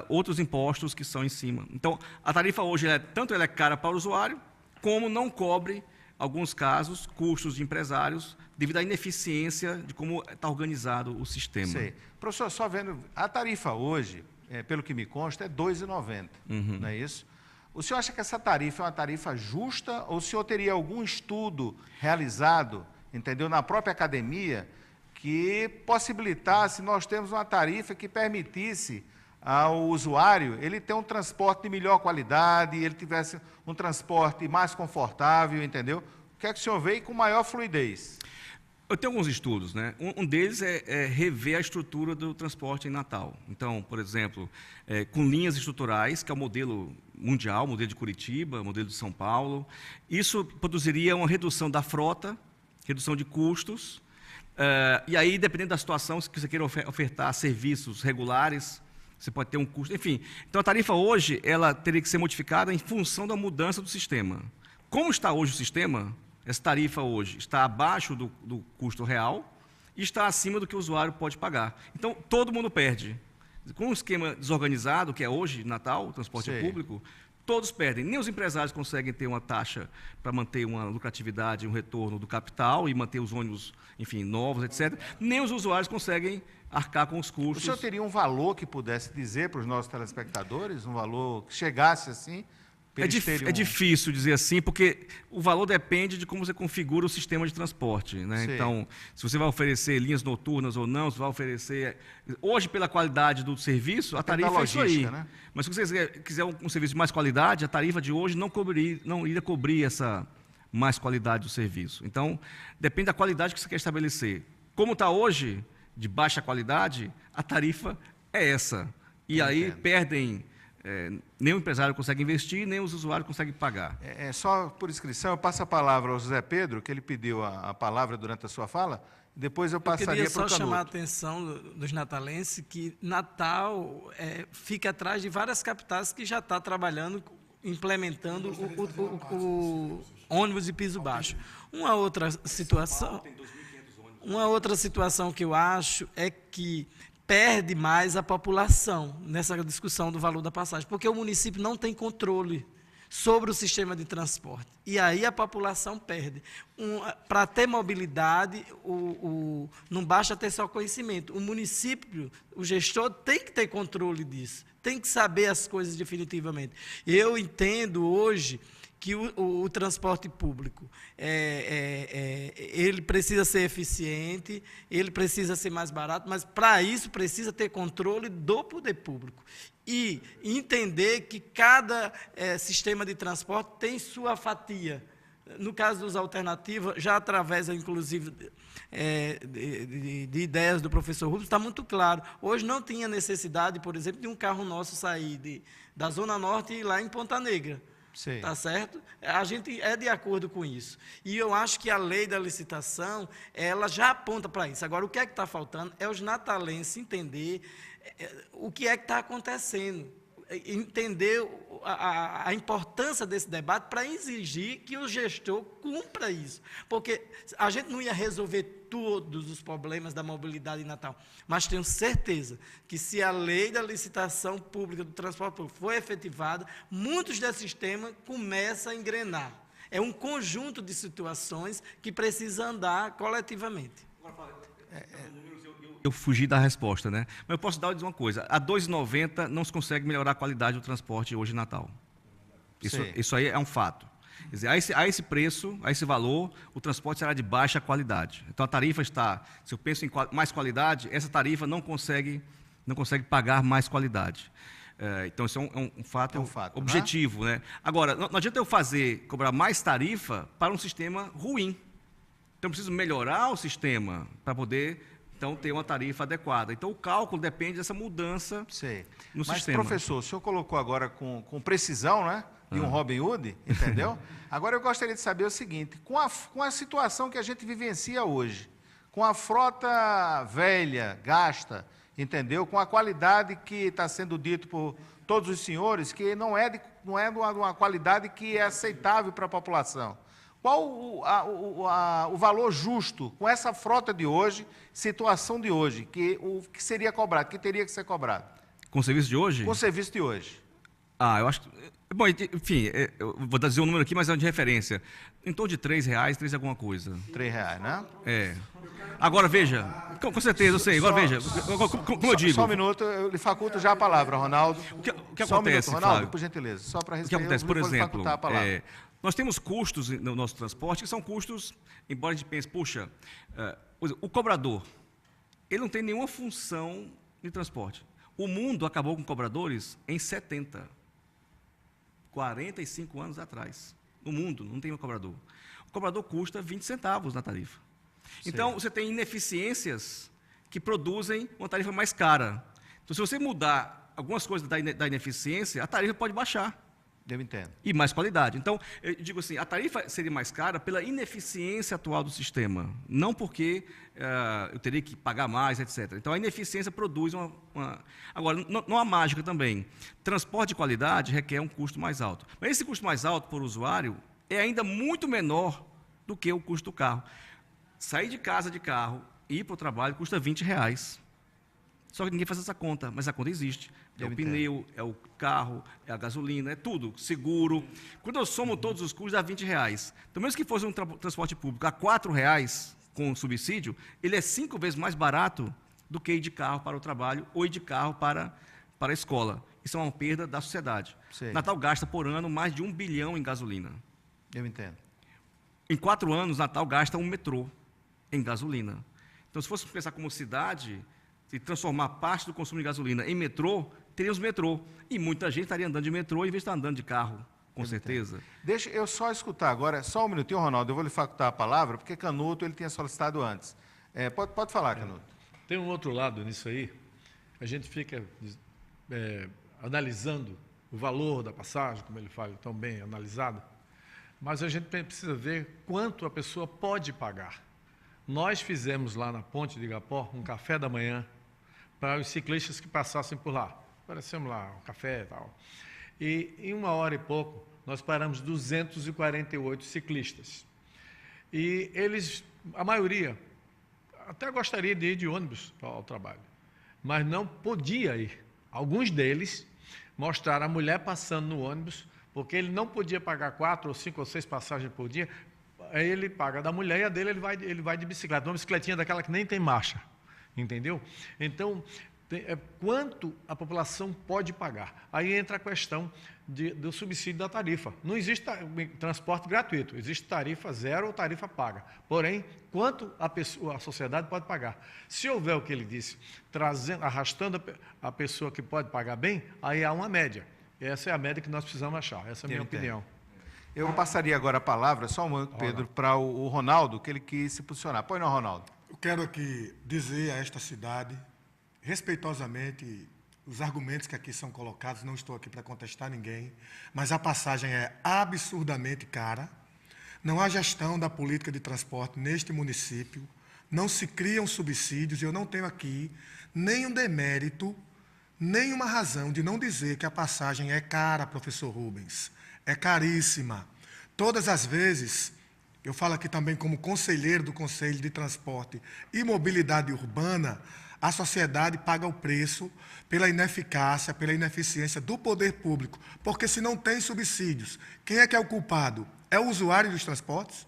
outros impostos que são em cima. Então, a tarifa hoje, tanto ela é cara para o usuário, como não cobre, em alguns casos, custos de empresários, devido à ineficiência de como está organizado o sistema. Sei. Professor, só vendo, a tarifa hoje, pelo que me consta, é R$ 2,90, não é isso? O senhor acha que essa tarifa é uma tarifa justa ou o senhor teria algum estudo realizado, entendeu, na própria academia, que possibilitasse nós termos uma tarifa que permitisse ao usuário ele ter um transporte de melhor qualidade, ele tivesse um transporte mais confortável, entendeu? O que é que o senhor vê com maior fluidez? Eu tenho alguns estudos, né? Um deles é rever a estrutura do transporte em Natal. Então, por exemplo, com linhas estruturais, que é o modelo mundial, modelo de Curitiba, modelo de São Paulo. Isso produziria uma redução da frota, redução de custos, e aí, dependendo da situação, se você queira ofertar serviços regulares, você pode ter um custo, enfim. Então, a tarifa hoje, ela teria que ser modificada em função da mudança do sistema. Como está hoje o sistema? Essa tarifa hoje está abaixo do custo real e está acima do que o usuário pode pagar. Então, todo mundo perde. Com um esquema desorganizado, que é hoje, Natal, o transporte público, todos perdem. Nem os empresários conseguem ter uma taxa para manter uma lucratividade, um retorno do capital e manter os ônibus, enfim, novos, etc. Nem os usuários conseguem arcar com os custos. O senhor teria um valor que pudesse dizer para os nossos telespectadores, um valor que chegasse assim? É difícil dizer assim, porque o valor depende de como você configura o sistema de transporte, né? Então, se você vai oferecer linhas noturnas ou não, se vai oferecer... Hoje, pela qualidade do serviço, a tarifa é isso aí. Né? Mas se você quiser um serviço de mais qualidade, a tarifa de hoje não iria cobrir essa mais qualidade do serviço. Então, depende da qualidade que você quer estabelecer. Como está hoje, de baixa qualidade, a tarifa é essa. E aí perdem... nem o empresário consegue investir, nem os usuários conseguem pagar. Só por inscrição, eu passo a palavra ao José Pedro, que ele pediu a palavra durante a sua fala, depois eu passaria para o Canuto. Eu queria só chamar a atenção dos natalenses que Natal fica atrás de várias capitais que já está trabalhando, implementando o ônibus de piso baixo. Uma outra situação que eu acho é que perde mais a população nessa discussão do valor da passagem, porque o município não tem controle sobre o sistema de transporte. E aí a população perde. Para ter mobilidade, não basta ter só conhecimento. O município, o gestor, tem que ter controle disso, tem que saber as coisas definitivamente. Eu entendo hoje que o transporte público ele precisa ser eficiente, ele precisa ser mais barato, mas para isso precisa ter controle do poder público e entender que cada sistema de transporte tem sua fatia. No caso dos alternativos, já através, inclusive, de ideias do professor Rubens, está muito claro. Hoje não tinha necessidade, por exemplo, de um carro nosso sair da Zona Norte e ir lá em Ponta Negra. Tá certo? A gente é de acordo com isso. E eu acho que a lei da licitação, ela já aponta para isso. Agora, o que é que está faltando é os natalenses entender o que é que está acontecendo, entender a importância desse debate para exigir que o gestor cumpra isso. Porque a gente não ia resolver todos os problemas da mobilidade em Natal, mas tenho certeza que se a lei da licitação pública do transporte público for efetivada, muitos desses temas começam a engrenar. É um conjunto de situações que precisa andar coletivamente. Eu fugi da resposta, né? Mas eu posso dizer uma coisa. A R$ 2,90 não se consegue melhorar a qualidade do transporte hoje em Natal. Isso aí é um fato. Quer dizer, a esse preço, a esse valor, o transporte será de baixa qualidade. Então, a tarifa está... Se eu penso em mais qualidade, essa tarifa não consegue pagar mais qualidade. Então, isso é um fato, né? objetivo. Né? Agora, não adianta eu cobrar mais tarifa para um sistema ruim. Então, eu preciso melhorar o sistema para poder, então, ter uma tarifa adequada. Então, o cálculo depende dessa mudança no sistema. Mas, professor, o senhor colocou agora com precisão, né? De um Robin Hood, entendeu? Agora, eu gostaria de saber o seguinte, com a situação que a gente vivencia hoje, com a frota velha, gasta, entendeu? Com a qualidade que está sendo dito por todos os senhores, que não é de uma qualidade que é aceitável para a população. Qual o valor justo com essa frota de hoje, situação de hoje, que seria cobrado, que teria que ser cobrado? Com o serviço de hoje? Com o serviço de hoje. Eu acho que... Bom, enfim, eu vou dizer um número aqui, mas é de referência. Em torno de R$3, 3 alguma coisa. R$3, né? Agora, veja, com certeza, eu sei. Agora, veja, como eu digo... Só um minuto, eu lhe faculto já a palavra, Ronaldo. O que acontece, só um minuto, Ronaldo, Flávio? Por gentileza, só para responder. O que acontece, por exemplo, a palavra. nós temos custos no nosso transporte que são custos, embora a gente pense, puxa, o cobrador, ele não tem nenhuma função de transporte. O mundo acabou com cobradores em 45 anos atrás. No mundo, não tem um cobrador. O cobrador custa 20 centavos na tarifa. Então, você tem ineficiências que produzem uma tarifa mais cara. Então, se você mudar algumas coisas da ineficiência, a tarifa pode baixar. Eu entendo. E mais qualidade. Então, eu digo assim, a tarifa seria mais cara pela ineficiência atual do sistema, não porque eu teria que pagar mais, etc. Então, a ineficiência produz uma... Agora, não há mágica também. Transporte de qualidade requer um custo mais alto. Mas esse custo mais alto por usuário é ainda muito menor do que o custo do carro. Sair de casa de carro e ir para o trabalho custa R$20. Só que ninguém faz essa conta, mas a conta existe. É o pneu, é o carro, é a gasolina, é tudo, seguro. Quando eu somo todos os custos, dá R$20. Então, mesmo que fosse um transporte público a R$4 com subsídio, ele é 5 vezes mais barato do que ir de carro para o trabalho ou ir de carro para a escola. Isso é uma perda da sociedade. Natal gasta por ano mais de 1 bilhão em gasolina. Eu entendo. Em 4 anos, Natal gasta um metrô em gasolina. Então, se fosse pensar como cidade... Se transformar parte do consumo de gasolina em metrô, teríamos metrô. E muita gente estaria andando de metrô em vez de estar andando de carro, com certeza. Deixa eu só escutar agora, só um minutinho, Ronaldo, eu vou lhe facultar a palavra, porque Canuto ele tinha solicitado antes. Pode falar, Canuto. Tem um outro lado nisso aí. A gente fica analisando o valor da passagem, como ele fala, tão bem analisado, mas a gente precisa ver quanto a pessoa pode pagar. Nós fizemos lá na Ponte de Igapó um café da manhã para os ciclistas que passassem por lá. Aparecemos lá, um café e tal. E em 1 hora e pouco, nós paramos 248 ciclistas. E eles, a maioria, até gostaria de ir de ônibus ao trabalho, mas não podia ir. Alguns deles mostraram a mulher passando no ônibus, porque ele não podia pagar 4 ou 5 ou 6 passagens por dia. Aí ele paga da mulher e a dele ele vai de bicicleta, uma bicicletinha daquela que nem tem marcha, entendeu? Então, quanto a população pode pagar? Aí entra a questão do subsídio da tarifa. Não existe transporte gratuito, existe tarifa zero ou tarifa paga. Porém, quanto a sociedade pode pagar? Se houver o que ele disse, arrastando a pessoa que pode pagar bem, aí há uma média. Essa é a média que nós precisamos achar, essa é a minha opinião. Eu passaria agora a palavra, só um momento, Pedro, para o Ronaldo, que ele quis se posicionar. Pois não, Ronaldo? Eu quero aqui dizer a esta cidade, respeitosamente, os argumentos que aqui são colocados, não estou aqui para contestar ninguém, mas a passagem é absurdamente cara, não há gestão da política de transporte neste município, não se criam subsídios, e eu não tenho aqui nenhum demérito, nenhuma razão de não dizer que a passagem é cara, professor Rubens. É caríssima. Todas as vezes, eu falo aqui também como conselheiro do Conselho de Transporte e Mobilidade Urbana, a sociedade paga o preço pela ineficácia, pela ineficiência do poder público, porque se não tem subsídios, quem é que é o culpado? É o usuário dos transportes,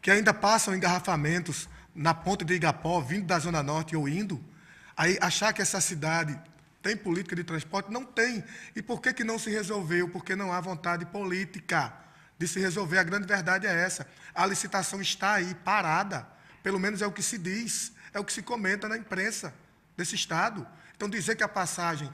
que ainda passam engarrafamentos na ponte de Igapó, vindo da Zona Norte ou indo, aí achar que essa cidade... Tem política de transporte? Não tem. E por que não se resolveu? Porque não há vontade política de se resolver. A grande verdade é essa. A licitação está aí, parada. Pelo menos é o que se diz, é o que se comenta na imprensa desse Estado. Então, dizer que a passagem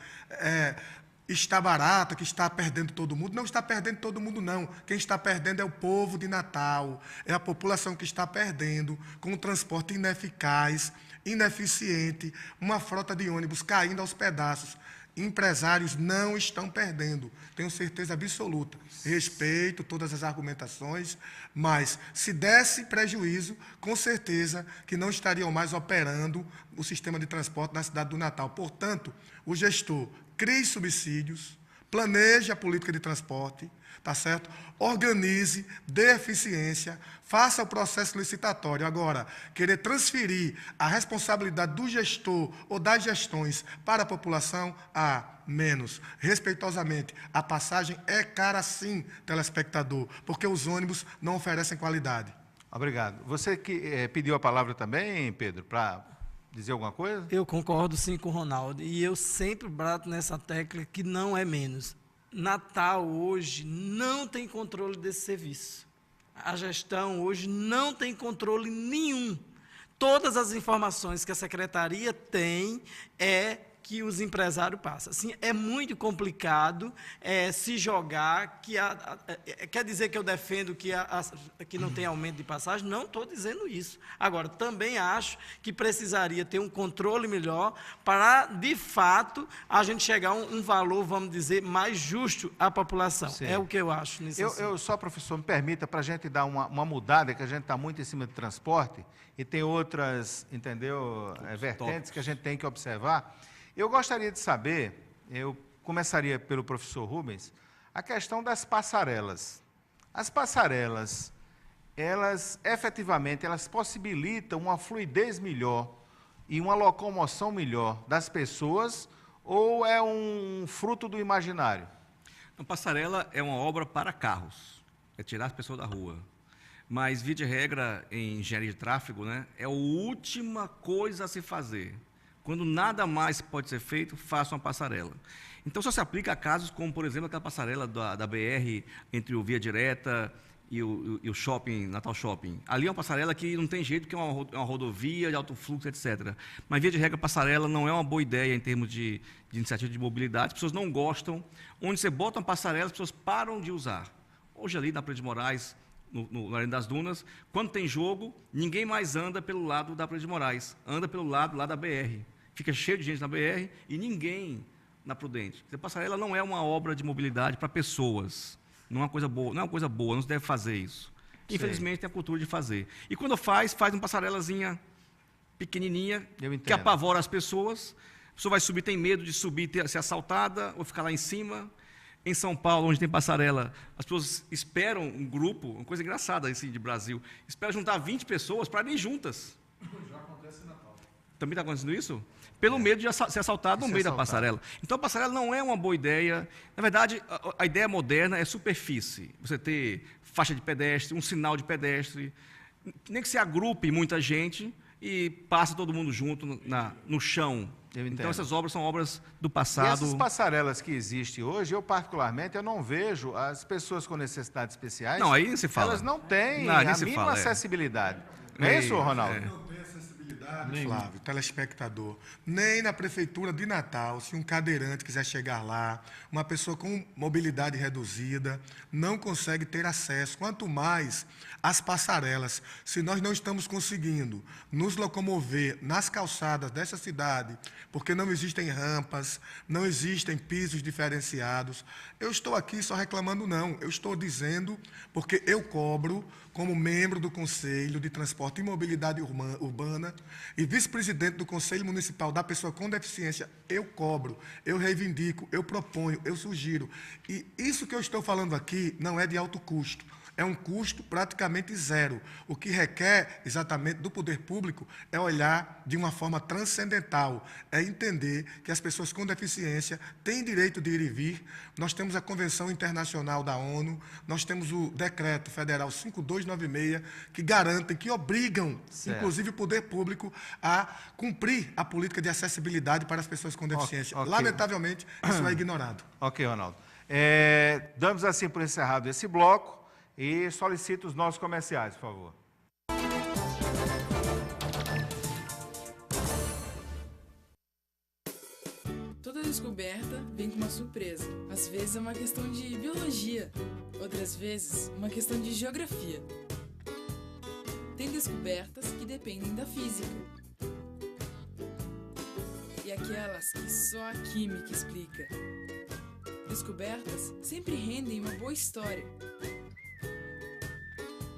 está barata, que está perdendo todo mundo. Não está perdendo todo mundo, não. Quem está perdendo é o povo de Natal, é a população que está perdendo com o transporte ineficaz, ineficiente, uma frota de ônibus caindo aos pedaços. Empresários não estão perdendo, tenho certeza absoluta. Respeito todas as argumentações, mas se desse prejuízo, com certeza que não estariam mais operando o sistema de transporte na cidade do Natal. Portanto, o gestor crie subsídios, planeje a política de transporte, tá certo? Organize, dê eficiência, faça o processo licitatório. Agora, querer transferir a responsabilidade do gestor ou das gestões para a população, menos. Respeitosamente, a passagem é cara sim, telespectador, porque os ônibus não oferecem qualidade. Obrigado. Você que pediu a palavra também, Pedro, para dizer alguma coisa? Eu concordo sim com o Ronaldo, e eu sempre bato nessa tecla que não é menos. Natal hoje não tem controle desse serviço. A gestão hoje não tem controle nenhum. Todas as informações que a secretaria tem que os empresários passam. Assim, é muito complicado se jogar, quer dizer que eu defendo que não tem aumento de passagem? Não estou dizendo isso. Agora, também acho que precisaria ter um controle melhor para, de fato, a gente chegar a um valor, vamos dizer, mais justo à população. Sim. É o que eu acho nesse eu só, professor, me permita, para a gente dar uma mudada, que a gente está muito em cima de transporte, e tem outras, entendeu, vertentes que a gente tem que observar. Eu gostaria de saber, eu começaria pelo professor Rubens, a questão das passarelas. As passarelas, elas efetivamente, elas possibilitam uma fluidez melhor e uma locomoção melhor das pessoas, ou é um fruto do imaginário? A passarela é uma obra para carros, é tirar as pessoas da rua. Mas, via de regra, em engenharia de tráfego, né, é a última coisa a se fazer. Quando nada mais pode ser feito, faça uma passarela. Então, só se aplica a casos como, por exemplo, aquela passarela da BR entre o Via Direta e o shopping, Natal Shopping. Ali é uma passarela que não tem jeito, porque é uma rodovia de alto fluxo, etc. Mas, via de regra, a passarela não é uma boa ideia em termos de iniciativa de mobilidade. As pessoas não gostam. Onde você bota uma passarela, as pessoas param de usar. Hoje, ali na Praia de Moraes, na Arena das Dunas, quando tem jogo, ninguém mais anda pelo lado da Praia de Moraes, anda pelo lado lá da BR. Fica cheio de gente na BR e ninguém na Prudente. A passarela não é uma obra de mobilidade para pessoas. Não é uma coisa boa, não se deve fazer isso. Infelizmente, tem a cultura de fazer. E quando faz uma passarelazinha pequenininha, que apavora as pessoas. A pessoa vai subir, tem medo de subir, ser assaltada ou ficar lá em cima. Em São Paulo, onde tem passarela, as pessoas esperam um grupo, uma coisa engraçada assim, de Brasil, esperam juntar 20 pessoas para irem juntas. Já acontece em Natal. Também está acontecendo isso? Pelo medo de ser assaltado no meio da passarela. Então, a passarela não é uma boa ideia. Na verdade, a ideia moderna é superfície. Você ter faixa de pedestre, um sinal de pedestre, nem que se agrupe muita gente e passe todo mundo junto no chão. Então, essas obras são obras do passado. E essas passarelas que existem hoje, eu particularmente, eu não vejo as pessoas com necessidades especiais. Não, aí se fala. Elas não têm a mínima acessibilidade. Não é isso, Ronaldo? Flávio, telespectador, nem na prefeitura de Natal, se um cadeirante quiser chegar lá, uma pessoa com mobilidade reduzida, não consegue ter acesso, quanto mais as passarelas. Se nós não estamos conseguindo nos locomover nas calçadas dessa cidade, porque não existem rampas, não existem pisos diferenciados, eu estou aqui só reclamando não, eu estou dizendo porque eu cobro, como membro do Conselho de Transporte e Mobilidade Urbana e vice-presidente do Conselho Municipal da Pessoa com Deficiência, eu cobro, eu reivindico, eu proponho, eu sugiro. E isso que eu estou falando aqui não é de alto custo. É um custo praticamente zero. O que requer, exatamente, do poder público é olhar de uma forma transcendental, é entender que as pessoas com deficiência têm direito de ir e vir. Nós temos a Convenção Internacional da ONU, nós temos o Decreto Federal 5296, que garantem, que obrigam, inclusive, o poder público a cumprir a política de acessibilidade para as pessoas com deficiência. Okay. Lamentavelmente, isso é ignorado. Ok, Ronaldo. Damos assim por encerrado esse bloco. E solicito os nossos comerciais, por favor. Toda descoberta vem com uma surpresa. Às vezes é uma questão de biologia, outras vezes uma questão de geografia. Tem descobertas que dependem da física. E aquelas que só a química explica. Descobertas sempre rendem uma boa história.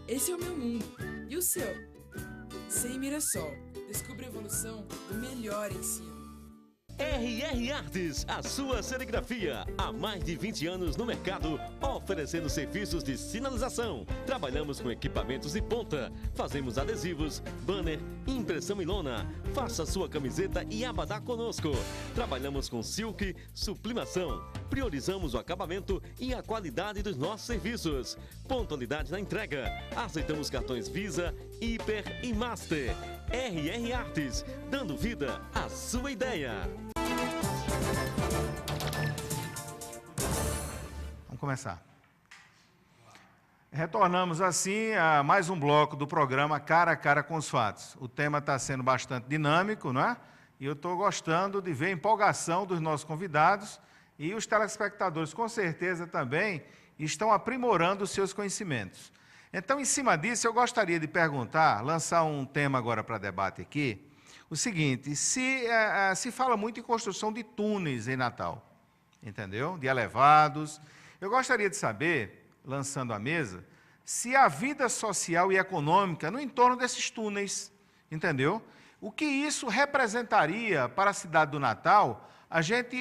Esse é o meu mundo. E o seu? Sem Mirassol. Descubra a evolução do melhor ensino. RR Artes, a sua serigrafia. Há mais de 20 anos no mercado, oferecendo serviços de sinalização. Trabalhamos com equipamentos de ponta. Fazemos adesivos, banner, impressão em lona. Faça sua camiseta e abadá conosco. Trabalhamos com silk, sublimação. Priorizamos o acabamento e a qualidade dos nossos serviços. Pontualidade na entrega. Aceitamos cartões Visa, Hiper e Master. RR Artes, dando vida à sua ideia. Vamos começar. Retornamos assim a mais um bloco do programa Cara a Cara com os Fatos. O tema está sendo bastante dinâmico, não é? E eu estou gostando de ver a empolgação dos nossos convidados e os telespectadores, com certeza, também estão aprimorando os seus conhecimentos. Então, em cima disso, eu gostaria de perguntar, lançar um tema agora para debate aqui, o seguinte: se fala muito em construção de túneis em Natal, entendeu? De elevados. Eu gostaria de saber, lançando a mesa, se a vida social e econômica no entorno desses túneis, entendeu? O que isso representaria para a cidade do Natal, a gente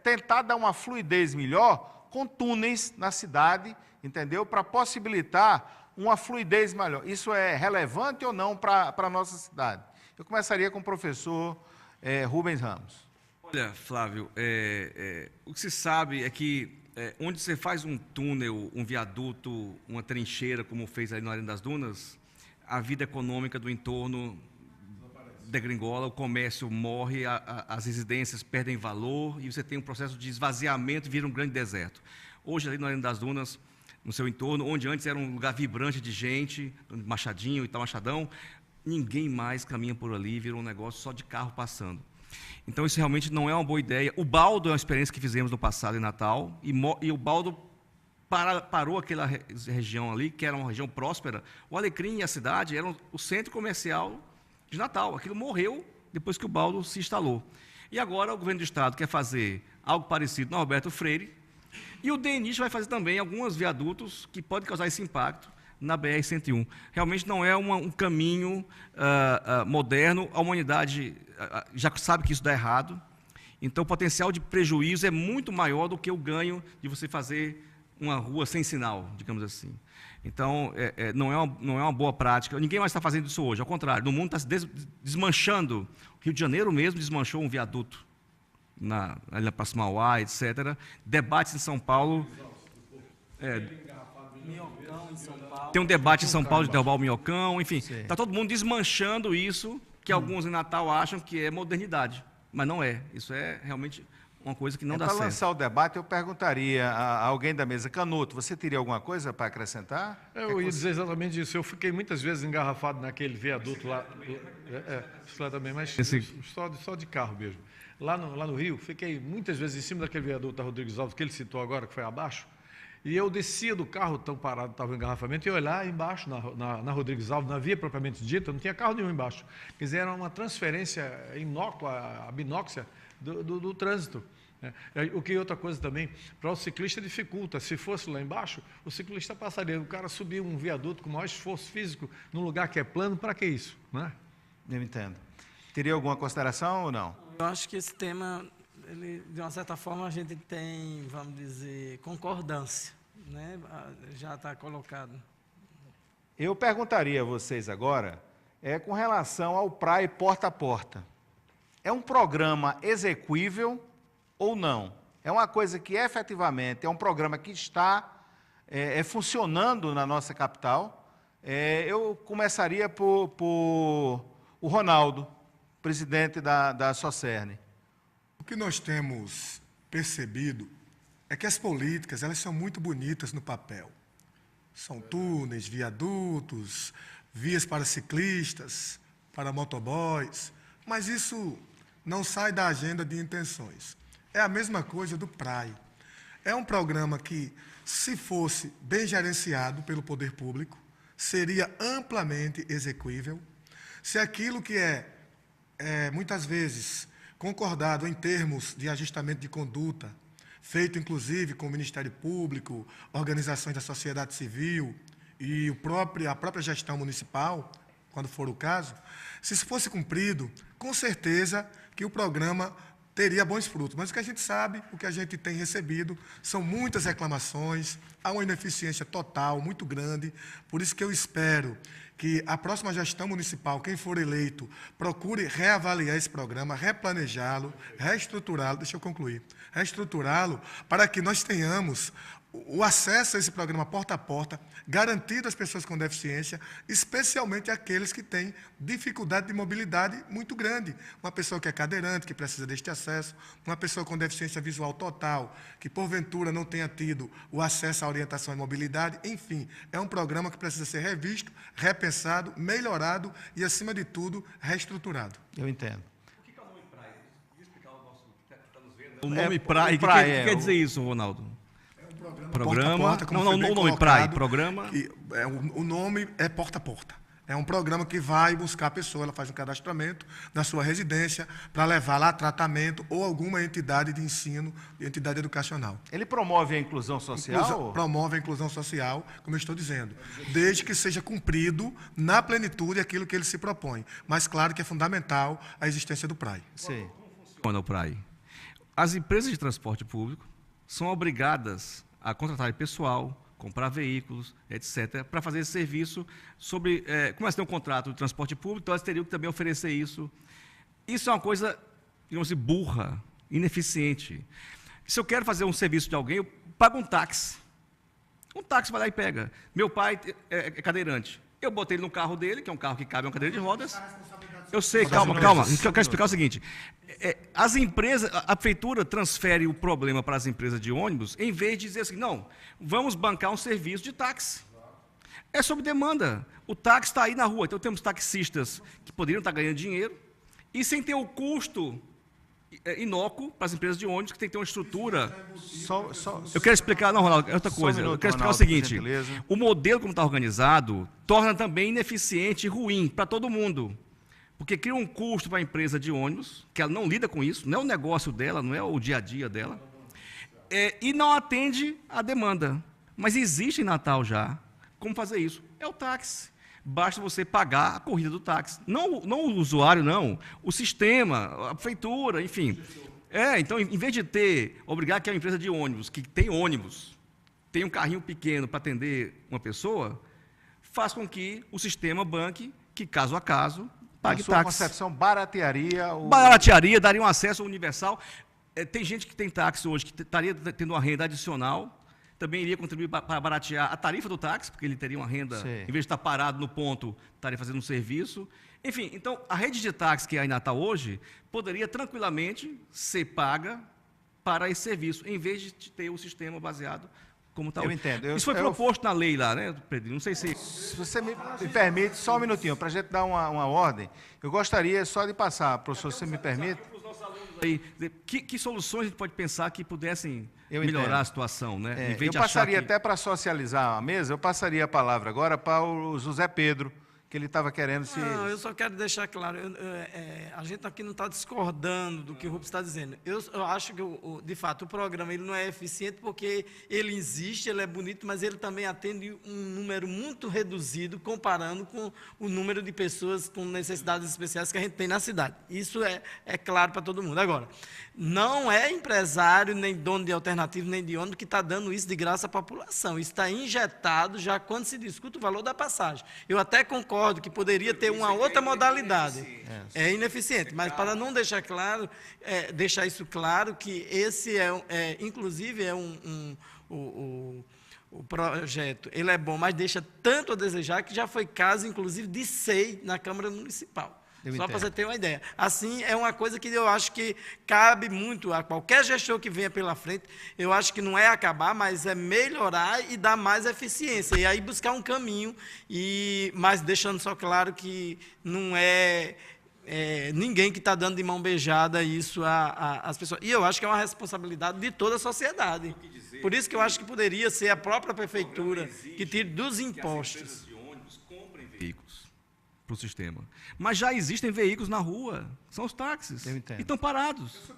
tentar dar uma fluidez melhor com túneis na cidade, entendeu? Para possibilitar uma fluidez melhor. Isso é relevante ou não para a nossa cidade? Eu começaria com o professor Rubens Ramos. Olha, Flávio, o que se sabe é que onde você faz um túnel, um viaduto, uma trincheira, como fez ali na Arena das Dunas, a vida econômica do entorno degringola, o comércio morre, as residências perdem valor e você tem um processo de esvaziamento e vira um grande deserto. Hoje, ali na Arena das Dunas, no seu entorno, onde antes era um lugar vibrante de gente, Machadinho e tal, Machadão, ninguém mais caminha por ali, virou um negócio só de carro passando. Então, isso realmente não é uma boa ideia. O baldo é uma experiência que fizemos no passado em Natal, e o baldo parou aquela região ali, que era uma região próspera. O Alecrim e a cidade eram o centro comercial de Natal. Aquilo morreu depois que o baldo se instalou. E agora o governo do estado quer fazer algo parecido na Alberto Freire, e o DENIT vai fazer também alguns viadutos que podem causar esse impacto na BR-101. Realmente não é um caminho moderno, a humanidade já sabe que isso dá errado, então o potencial de prejuízo é muito maior do que o ganho de você fazer uma rua sem sinal, digamos assim. Então, não é uma boa prática. Ninguém mais está fazendo isso hoje, ao contrário, no mundo está se desmanchando. Rio de Janeiro mesmo desmanchou um viaduto ali na Praça Mauá, etc. Debates em São Paulo. Tem um debate em São Paulo de derrubar o Minhocão, enfim. Está todo mundo desmanchando isso, que alguns em Natal acham que é modernidade. Mas não é. Isso é realmente uma coisa que não dá certo. Para lançar o debate, eu perguntaria a alguém da mesa, Canuto, você teria alguma coisa para acrescentar? Eu ia dizer exatamente isso. Eu fiquei muitas vezes engarrafado naquele viaduto lá. Isso lá também, mas só de carro mesmo. Lá no Rio, fiquei muitas vezes em cima daquele viaduto da Rodrigues Alves, que ele citou agora, que foi abaixo, e eu descia do carro tão parado, estava em engarrafamento, e eu olhar embaixo, na Rodrigues Alves, na via propriamente dita, não tinha carro nenhum embaixo. Quer dizer, era uma transferência inócua, abinóxia do trânsito. O que outra coisa também, para o ciclista dificulta. Se fosse lá embaixo, o ciclista passaria. O cara subir um viaduto com maior esforço físico num lugar que é plano, para que isso? Não é? Eu entendo. Teria alguma consideração ou não? Eu acho que esse tema, de uma certa forma, a gente tem, vamos dizer, concordância, né? Já está colocado. Eu perguntaria a vocês agora, com relação ao Praia Porta a Porta. É um programa execuível ou não? É uma coisa que efetivamente é um programa que está funcionando na nossa capital. Eu começaria por o Ronaldo, presidente da Socerne. O que nós temos percebido é que as políticas, elas são muito bonitas no papel. São túneis, viadutos, vias para ciclistas, para motoboys, mas isso não sai da agenda de intenções. É a mesma coisa do PRAE. É um programa que, se fosse bem gerenciado pelo poder público, seria amplamente execuível. Se aquilo que muitas vezes, concordado em termos de ajustamento de conduta, feito inclusive com o Ministério Público, organizações da sociedade civil e a própria gestão municipal, quando for o caso, se isso fosse cumprido, com certeza que o programa teria bons frutos. Mas o que a gente sabe, o que a gente tem recebido, são muitas reclamações, há uma ineficiência total muito grande, por isso que eu espero que a próxima gestão municipal, quem for eleito, procure reavaliar esse programa, replanejá-lo, reestruturá-lo, deixa eu concluir, reestruturá-lo para que nós tenhamos o acesso a esse programa porta a porta, garantido às pessoas com deficiência, especialmente aqueles que têm dificuldade de mobilidade muito grande. Uma pessoa que é cadeirante, que precisa deste acesso, uma pessoa com deficiência visual total, que porventura não tenha tido o acesso à orientação e mobilidade, enfim, é um programa que precisa ser revisto, repensado, melhorado e, acima de tudo, reestruturado. Eu entendo. O que é o nome PRAE? Explicar ao nosso que está nos vendo. O nome PRAE, o que quer dizer isso, Ronaldo? Programa, porta a porta, não, o nome PRAE, programa. O nome é porta a porta. É um programa que vai buscar a pessoa, ela faz um cadastramento na sua residência para levá-la a tratamento ou alguma entidade de ensino, entidade educacional. Ele promove a inclusão social? Promove a inclusão social, como eu estou dizendo, desde que seja cumprido na plenitude aquilo que ele se propõe. Mas claro que é fundamental a existência do PRAE. Sim. Como funciona o PRAE? As empresas de transporte público são obrigadas a contratar pessoal, comprar veículos, etc., para fazer esse serviço sobre... como elas têm um contrato de transporte público, então elas teriam que também oferecer isso. Isso é uma coisa, digamos assim, burra, ineficiente. Se eu quero fazer um serviço de alguém, eu pago um táxi. Um táxi vai lá e pega. Meu pai é cadeirante. Eu botei ele no carro dele, que é um carro que cabe uma cadeira de rodas. Eu sei, calma. Eu quero explicar o seguinte. As empresas, a prefeitura transfere o problema para as empresas de ônibus, em vez de dizer assim, não, vamos bancar um serviço de táxi. É sob demanda. O táxi está aí na rua. Então, temos taxistas que poderiam estar ganhando dinheiro e sem ter o custo inócuo para as empresas de ônibus, que tem que ter uma estrutura. Eu quero explicar, não, Ronaldo, é outra coisa. Eu quero explicar o seguinte, o modelo como está organizado torna também ineficiente e ruim para todo mundo. Porque cria um custo para a empresa de ônibus, que ela não lida com isso, não é o negócio dela, não é o dia a dia dela, e não atende à demanda. Mas existe em Natal já como fazer isso. É o táxi. Basta você pagar a corrida do táxi. Não o usuário, não. O sistema, a prefeitura, enfim. Então, em vez de obrigar que a empresa de ônibus, que tem ônibus, tem um carrinho pequeno para atender uma pessoa, faz com que o sistema banque, que caso a caso, pague táxi. Na sua concepção, baratearia... Baratearia, daria um acesso universal. Tem gente que tem táxi hoje que estaria tendo uma renda adicional, também iria contribuir para baratear a tarifa do táxi, porque ele teria uma renda, em vez de estar parado no ponto, estaria fazendo um serviço. Enfim, então, a rede de táxi que há em Natal hoje poderia tranquilamente ser paga para esse serviço, em vez de ter o sistema baseado como está hoje. Eu entendo. Isso foi proposto na lei lá, né, Pedro? Não sei se... Se você me permite, só um minutinho, para a gente dar uma ordem, eu gostaria só de passar, professor, se você me permite. Aí, que soluções a gente pode pensar que pudessem melhorar a situação, né? Eu passaria até para socializar a mesa, eu passaria a palavra agora para o José Pedro, que ele estava querendo se... Não, eu só quero deixar claro, a gente aqui não está discordando do que o Rubens está dizendo. Eu acho que, de fato, o programa ele não é eficiente porque ele existe, ele é bonito, mas ele também atende um número muito reduzido comparando com o número de pessoas com necessidades especiais que a gente tem na cidade. Isso é claro para todo mundo. Agora, não é empresário, nem dono de alternativo, nem de ônibus que está dando isso de graça à população. Isso está injetado já quando se discute o valor da passagem. Eu até concordo que poderia ter uma outra modalidade. É ineficiente, mas para não deixar claro, deixar isso claro, que esse inclusive o projeto, ele é bom, mas deixa tanto a desejar que já foi caso, inclusive, de SEI na Câmara Municipal. Só para você ter uma ideia. Assim, é uma coisa que eu acho que cabe muito a qualquer gestor que venha pela frente. Eu acho que não é acabar, mas é melhorar e dar mais eficiência. E aí buscar um caminho, mas deixando só claro que não é ninguém que está dando de mão beijada isso às pessoas. E eu acho que é uma responsabilidade de toda a sociedade. Por isso que eu acho que poderia ser a própria prefeitura que tire dos impostos. De ônibus comprem veículos para o sistema. Mas já existem veículos na rua, são os táxis, Eu entendo. e estão parados.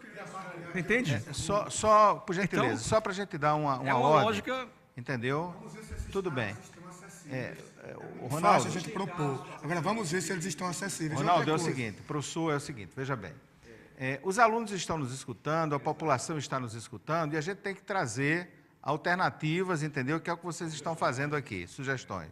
Entende? Só por gentileza, Então, só para a gente dar uma é uma ordem, lógica. entendeu? Tudo bem. O Fácil Ronaldo, a gente propor. Agora, vamos ver se eles estão acessíveis. Ronaldo, Outra é o coisa. seguinte, professor, é o seguinte, veja bem. Os alunos estão nos escutando, a população está nos escutando, e a gente tem que trazer alternativas, entendeu? Que é o que vocês estão fazendo aqui, sugestões.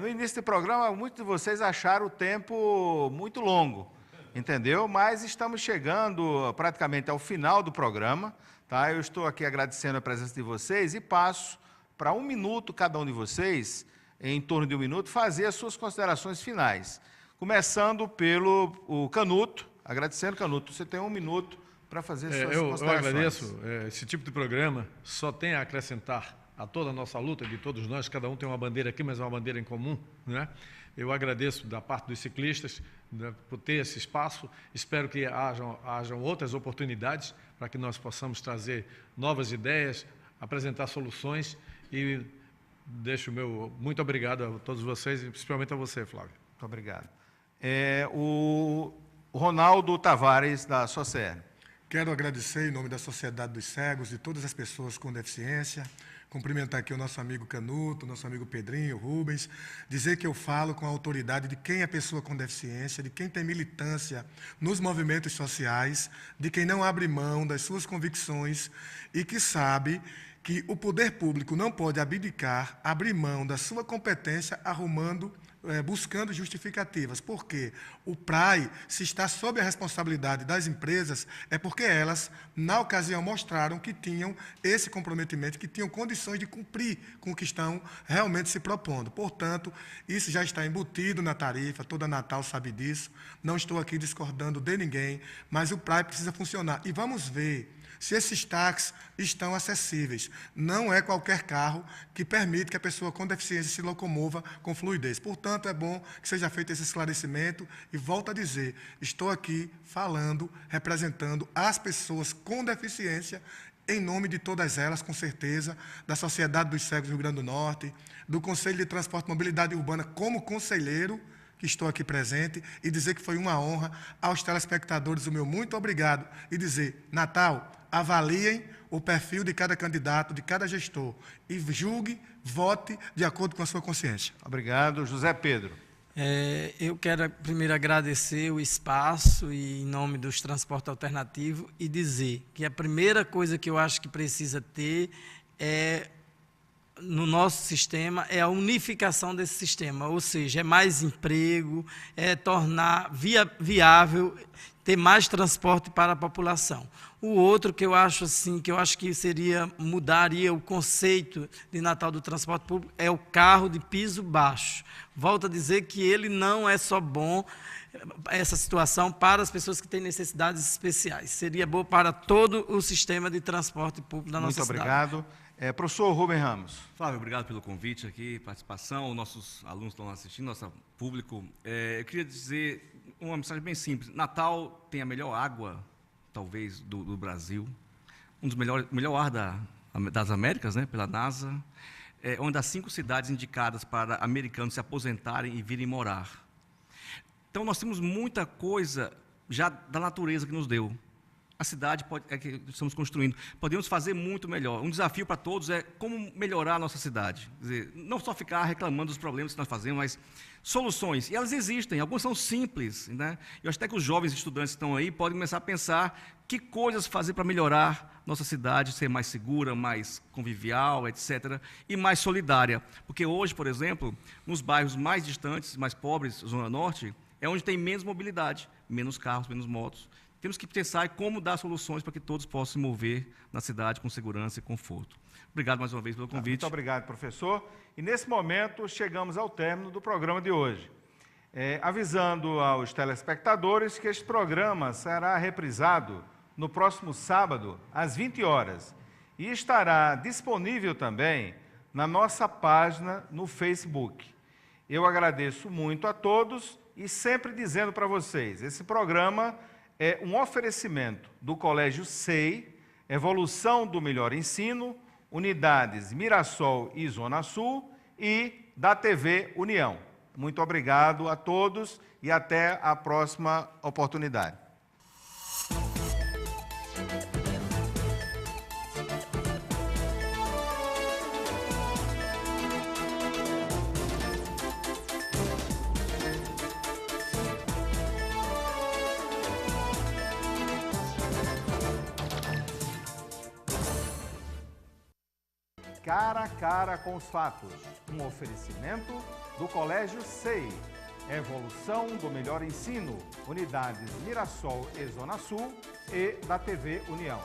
No início do programa, muitos de vocês acharam o tempo muito longo, entendeu? Mas estamos chegando praticamente ao final do programa, tá? Eu estou aqui agradecendo a presença de vocês e passo para 1 minuto cada um de vocês, em torno de 1 minuto, fazer as suas considerações finais. Começando pelo Canuto, agradecendo, Canuto, você tem 1 minuto para fazer as suas Eu considerações. agradeço. Esse tipo de programa só tem a acrescentar a toda a nossa luta, de todos nós, cada um tem uma bandeira aqui, mas é uma bandeira em comum, né? Eu agradeço da parte dos ciclistas, né, por ter esse espaço, espero que hajam outras oportunidades para que nós possamos trazer novas ideias, apresentar soluções e deixo o meu muito obrigado a todos vocês e principalmente a você, Flávio. Muito obrigado. O Ronaldo Tavares, da Socer. Quero agradecer em nome da Sociedade dos Cegos e todas as pessoas com deficiência, cumprimentar aqui o nosso amigo Canuto, nosso amigo Pedrinho, Rubens, dizer que eu falo com a autoridade de quem é pessoa com deficiência, de quem tem militância nos movimentos sociais, de quem não abre mão das suas convicções e que sabe que o poder público não pode abdicar, abrir mão da sua competência buscando justificativas, porque o PRAE, se está sob a responsabilidade das empresas, é porque elas, na ocasião, mostraram que tinham esse comprometimento, que tinham condições de cumprir com o que estão realmente se propondo. Portanto, isso já está embutido na tarifa, toda Natal sabe disso, não estou aqui discordando de ninguém, mas o PRAE precisa funcionar. E vamos ver se esses táxis estão acessíveis. Não é qualquer carro que permite que a pessoa com deficiência se locomova com fluidez. Portanto, é bom que seja feito esse esclarecimento e volto a dizer, estou aqui falando, representando as pessoas com deficiência, em nome de todas elas, com certeza, da Sociedade dos Cegos do Rio Grande do Norte, do Conselho de Transporte e Mobilidade Urbana como conselheiro, que estou aqui presente, e dizer que foi uma honra aos telespectadores o meu muito obrigado, e dizer, Natal, avaliem o perfil de cada candidato, de cada gestor, e julgue, vote de acordo com a sua consciência. Obrigado. José Pedro. Eu quero primeiro agradecer o espaço e em nome dos transportes alternativos e dizer que a primeira coisa que eu acho que precisa ter no nosso sistema é a unificação desse sistema, ou seja, é mais emprego, é tornar viável ter mais transporte para a população. O outro que eu acho assim, que eu acho que mudaria o conceito de Natal do transporte público é o carro de piso baixo. Volto a dizer que ele não é só bom essa situação para as pessoas que têm necessidades especiais. Seria bom para todo o sistema de transporte público da nossa cidade. Muito obrigado. Professor Rubem Ramos. Flávio, obrigado pelo convite aqui, participação, nossos alunos estão assistindo, nosso público. Eu queria dizer uma mensagem bem simples. Natal tem a melhor água, talvez, do Brasil, um dos melhor ar das Américas, né, pela NASA, uma das 5 cidades indicadas para americanos se aposentarem e virem morar. Então, nós temos muita coisa já da natureza que nos deu. A cidade que estamos construindo. Podemos fazer muito melhor. Um desafio para todos é como melhorar a nossa cidade. Quer dizer, não só ficar reclamando dos problemas que nós fazemos, mas soluções. E elas existem, algumas são simples, né? Eu acho até que os jovens estudantes que estão aí podem começar a pensar que coisas fazer para melhorar nossa cidade, ser mais segura, mais convivial, etc., e mais solidária. Porque hoje, por exemplo, nos bairros mais distantes, mais pobres, Zona Norte, é onde tem menos mobilidade, menos carros, menos motos. Temos que pensar em como dar soluções para que todos possam se mover na cidade com segurança e conforto. Obrigado mais uma vez pelo convite. Muito obrigado, professor. E, nesse momento, chegamos ao término do programa de hoje. Avisando aos telespectadores que este programa será reprisado no próximo sábado, às 20 horas, e estará disponível também na nossa página no Facebook. Eu agradeço muito a todos e sempre dizendo para vocês, esse programa é um oferecimento do Colégio SEI, Evolução do Melhor Ensino, Unidades Mirassol e Zona Sul e da TV União. Muito obrigado a todos e até a próxima oportunidade. Cara a cara com os fatos. Um oferecimento do Colégio SEI. Evolução do Melhor Ensino. Unidades Mirassol e Zona Sul e da TV União.